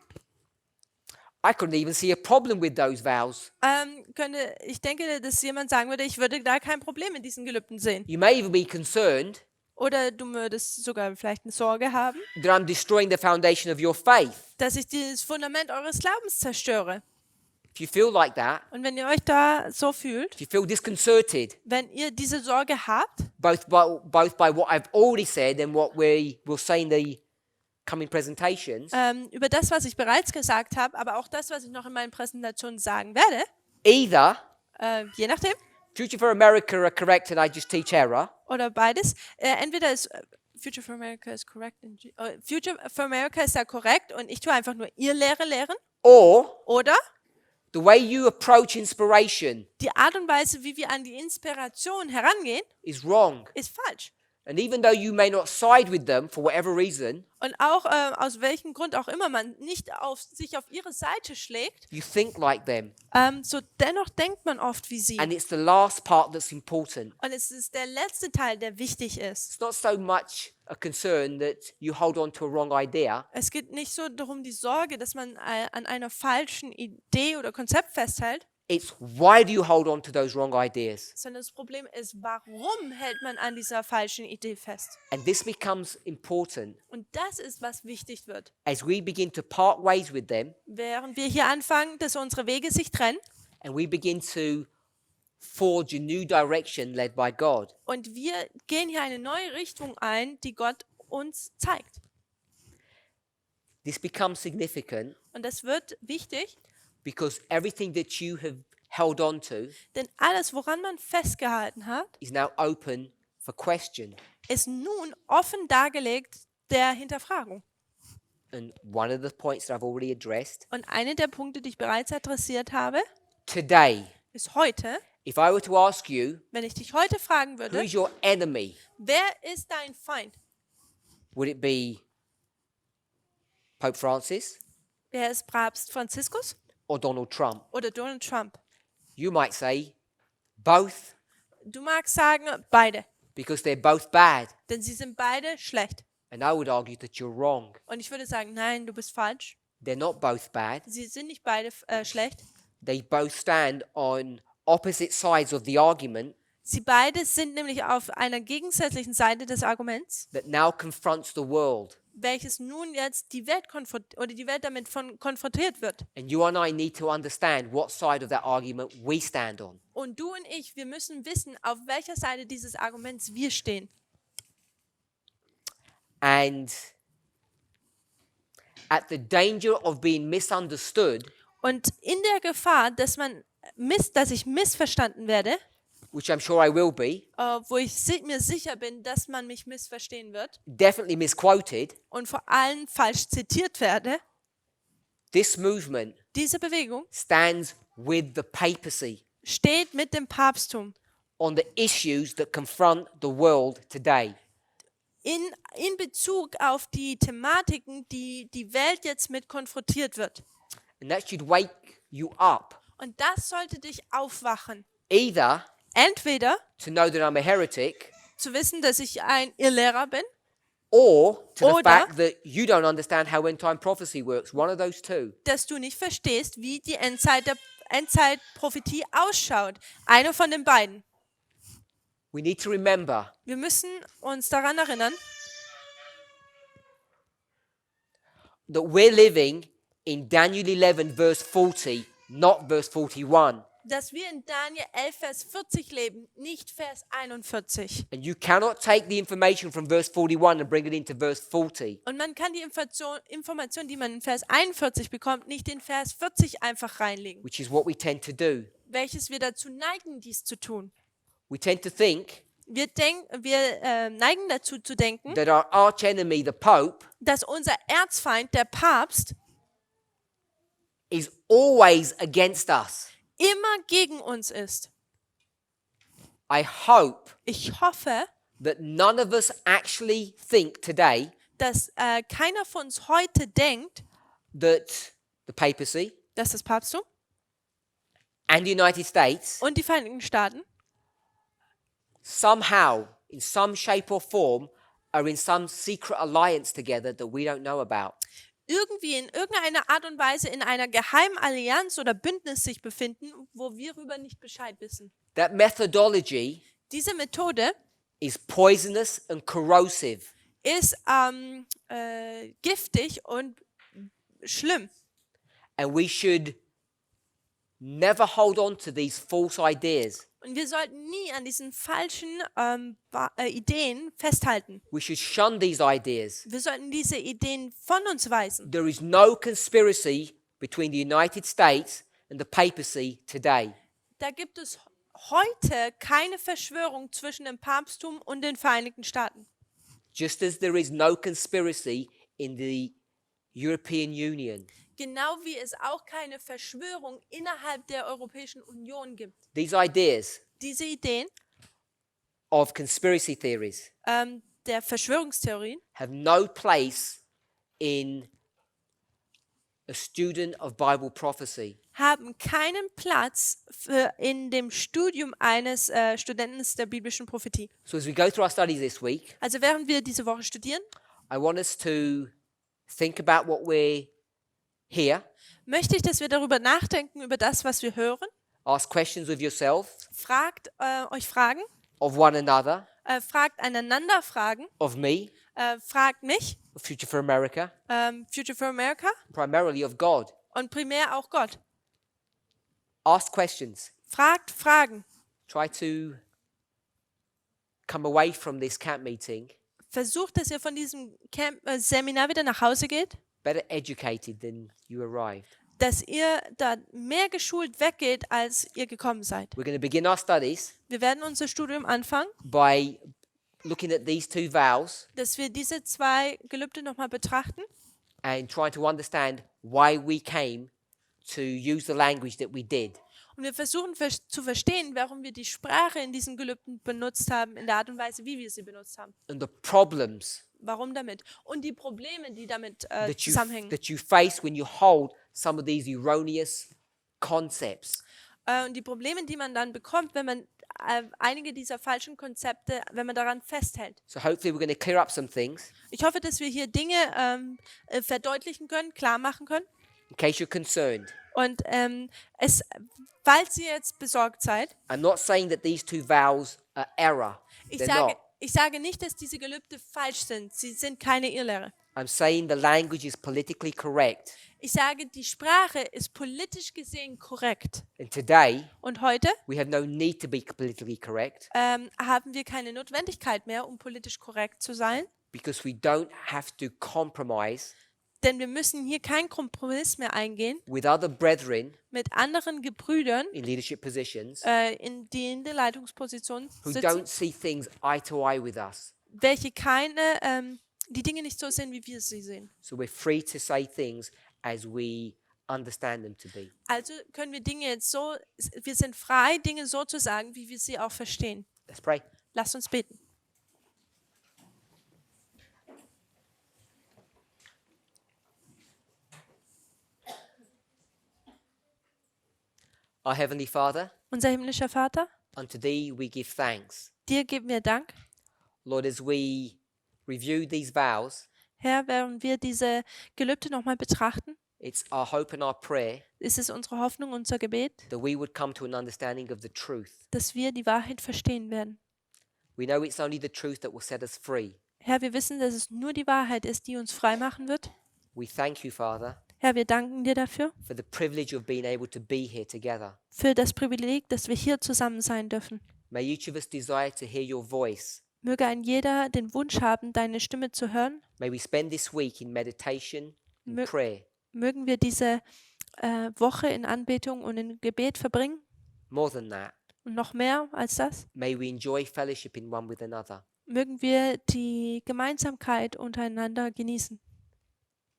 I couldn't even see a problem with those vows. ich denke, dass jemand sagen würde, ich würde da kein Problem in diesen Gelübden sehen. You may even be concerned Oder du würdest sogar vielleicht eine Sorge haben, that I'm destroying the foundation of your faith. dass ich das Fundament eures Glaubens zerstöre. If you feel like that, Und wenn ihr euch da so fühlt, if you feel disconcerted, wenn ihr diese Sorge habt, both by what I've already said and what we will say in the coming presentations, über das, was ich bereits gesagt habe, aber auch das, was ich noch in meinen Präsentationen sagen werde, either je nachdem, Future for America are correct and I just teach error, oder beides, entweder ist Future for America is correct, Future for America ist ja korrekt und ich tue einfach nur ihr Lehre lehren, or oder the way you approach inspiration die Art und Weise, wie wir an die Inspiration herangehen, is wrong. ist falsch. And even though you may not side with them for whatever reason, Und auch aus welchem Grund auch immer man nicht sich auf ihre Seite schlägt, you think like them. so dennoch denkt man oft wie sie. And it's the last part that's important. Und es ist der letzte Teil, der wichtig ist. It's not so much a concern that you hold on to a wrong idea. Es geht nicht so darum, die Sorge, dass man an einer falschen Idee oder Konzept festhält, It's why do you hold on to those wrong ideas? sondern das Problem ist, warum hält man an dieser falschen Idee fest? And this becomes important Und das ist, was wichtig wird. as we begin to part ways with them Während wir hier anfangen, dass unsere Wege sich trennen and we begin to forge a new direction led by God. und wir gehen hier eine neue Richtung ein, die Gott uns zeigt. This becomes significant Und das wird wichtig, because everything that you have held on to denn alles, woran man festgehalten hat, is now open for question. ist nun offen dargelegt der Hinterfragung. And one of the points that I've already addressed Und einer der Punkte, die ich bereits adressiert habe, today, ist heute, if I were to ask you, wenn ich dich heute fragen who würde, is your enemy? wer ist dein Feind? Would it be Pope Francis Wer ist Papst Franziskus or Donald Trump? oder Donald Trump? You might say both Du magst sagen, beide, because they're both bad. denn sie sind beide schlecht. And I would argue that you're wrong. Und ich würde sagen, nein, du bist falsch. They're not both bad. Sie sind nicht beide schlecht. They both stand on opposite sides of the argument Sie beide sind nämlich auf einer gegensätzlichen Seite des Arguments, that now confronts the world. welches nun jetzt die Welt die Welt damit konfrontiert wird. And you and I need to understand what side of that argument we stand on. Und du und ich, wir müssen wissen, auf welcher Seite dieses Arguments wir stehen. And at the danger of being misunderstood, Und in der Gefahr, dass ich missverstanden werde, which I'm sure I will be, wo ich mir sicher bin, dass man mich missverstehen wird definitely misquoted, und vor allem falsch zitiert werde, this movement diese Bewegung stands with the papacy steht mit dem Papsttum on the issues that confront the world today. in Bezug auf die Thematiken, die die Welt jetzt mit konfrontiert wird. And that should wake you up, Und das sollte dich aufwachen. either Entweder to know that I'm a heretic zu wissen, dass ich ein Irrlehrer bin, or to the Oder- fact that you don't understand how end-time prophecy works. One of those two. dass du nicht verstehst, wie die Endzeitprophetie ausschaut. Eine von den beiden. We need to remember Wir müssen uns daran erinnern, that we're living in Daniel 11 verse 40, not verse 41. dass wir in Daniel 11, Vers 40 leben, nicht Vers 41. And you cannot take the information from verse 41 and bring it into verse 40. Und man kann die Information, die man in Vers 41 bekommt, nicht in Vers 40 einfach reinlegen, Which is what we tend to do. welches wir dazu neigen, dies zu tun. We tend to think Wir neigen dazu zu denken, that our arch enemy, the Pope, dass unser Erzfeind, der Papst, is always against us. immer gegen uns ist. I hope Ich hoffe, that none of us actually think today dass keiner von uns heute denkt, that the papacy dass das Papsttum and the United States und die Vereinigten Staaten somehow in some shape or form, are in some secret alliance together that we don't know about. Irgendwie in irgendeiner Art und Weise in einer geheimen Allianz oder Bündnis sich befinden, wo wir darüber nicht Bescheid wissen. That methodology Diese Methode is poisonous and corrosive. ist giftig und schlimm. And we should never hold on to these false ideas. Und wir sollten nie an diesen falschen Ideen festhalten. We should shun these ideas. Wir sollten diese Ideen von uns weisen. There is no conspiracy between the United States and the papacy today. Da gibt es heute keine Verschwörung zwischen dem Papsttum und den Vereinigten Staaten. Just as there is no conspiracy in the European Union. Genau wie es auch keine Verschwörung innerhalb der Europäischen Union gibt. These ideas Diese Ideen of conspiracy theories der Verschwörungstheorien have no place in a student of Bible prophecy. haben keinen Platz in dem Studium eines Studenten der biblischen Prophetie. So as we go through our studies this week, Also während wir diese Woche studieren, I want us to think about what we're here, möchte ich, dass wir darüber nachdenken, über das, was wir hören. ask questions of yourself, Fragt euch Fragen, of one another, fragt einander Fragen, of me, fragt mich, of Future for America, Future for America primarily of God. und primär auch Gott. Ask questions. Fragt Fragen. Try to come away from this camp meeting Versucht, dass ihr von diesem Seminar wieder nach Hause geht, better educated than you arrived. dass ihr da mehr geschult weggeht, als ihr gekommen seid. We're going to begin our studies Wir werden unser Studium anfangen, by looking at these two vows dass wir diese zwei Gelübde nochmal betrachten and trying to understand why we came to use the language that we did. und wir versuchen zu verstehen, warum wir die Sprache in diesen Gelübden benutzt haben, in der Art und Weise, wie wir sie benutzt haben. And the problems Warum damit? Und die Probleme, die damit zusammenhängen. that you face when you hold some of these erroneous concepts. Und die Probleme, die man dann bekommt, wenn man einige dieser falschen Konzepte, wenn man daran festhält. So hopefully we're going to clear up some things Ich hoffe, dass wir hier Dinge verdeutlichen können, klar machen können. in case you're concerned. Und falls ihr jetzt besorgt seid, I'm not saying that these two vows are error. ich They're not. sage nicht, dass diese Gelübde falsch sind. Sie sind keine Irrlehre. I'm saying the language is politically correct. Ich sage, die Sprache ist politisch gesehen korrekt. And today, Und heute we have no need to be politically correct haben wir keine Notwendigkeit mehr, um politisch korrekt zu sein. because we don't have to compromise Denn wir müssen hier keinen Kompromiss mehr eingehen with other brethren mit anderen Gebrüdern, in leadership positions die in der Leitungsposition who sitzen, don't see things eye to eye with us. welche die Dinge nicht so sehen, wie wir sie sehen. So we're free to say things as we understand them to be. Also können wir Dinge jetzt so, wir sind frei, Dinge so zu sagen, wie wir sie auch verstehen. Let's pray. Lasst uns beten. Our Heavenly Father, Unser himmlischer Vater, unto Thee we give thanks. dir geben wir Dank. Lord, as we review these vows, Herr, während wir diese Gelübde nochmal betrachten, it's our hope and our prayer ist es unsere Hoffnung, unser Gebet, that we would come to an understanding of the truth. dass wir die Wahrheit verstehen werden. We know it's only the truth that will set us free. Herr, wir wissen, dass es nur die Wahrheit ist, die uns frei machen wird. We thank you, Father, Herr, wir danken dir dafür, for the privilege of being able to be here together. für das Privileg, dass wir hier zusammen sein dürfen. May each of us desire to hear your voice. Möge ein jeder den Wunsch haben, deine Stimme zu hören. May we spend this week in meditation and Mö- prayer. Mögen wir diese Woche in Anbetung und in Gebet verbringen. More than that, Und noch mehr als das, may we enjoy fellowship in one with another. mögen wir die Gemeinsamkeit untereinander genießen.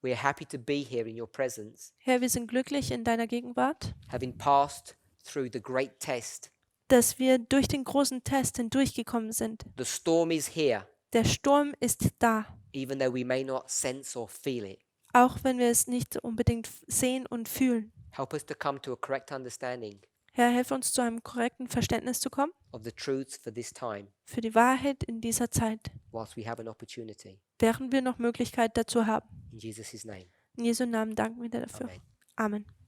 We are happy to be here in your presence, Herr, wir sind glücklich in deiner Gegenwart, having passed through the great test. dass wir durch den großen Test hindurchgekommen sind. The storm is here, Der Sturm ist da, even though we may not sense or feel it. auch wenn wir es nicht unbedingt sehen und fühlen. Help us to come to a correct understanding Herr, hilf uns zu einem korrekten Verständnis zu kommen of the truths for this time für die Wahrheit in dieser Zeit, whilst we have an opportunity. während wir noch Möglichkeit dazu haben. In Jesus' name. In Jesu Namen danken wir dir dafür. Amen. Amen.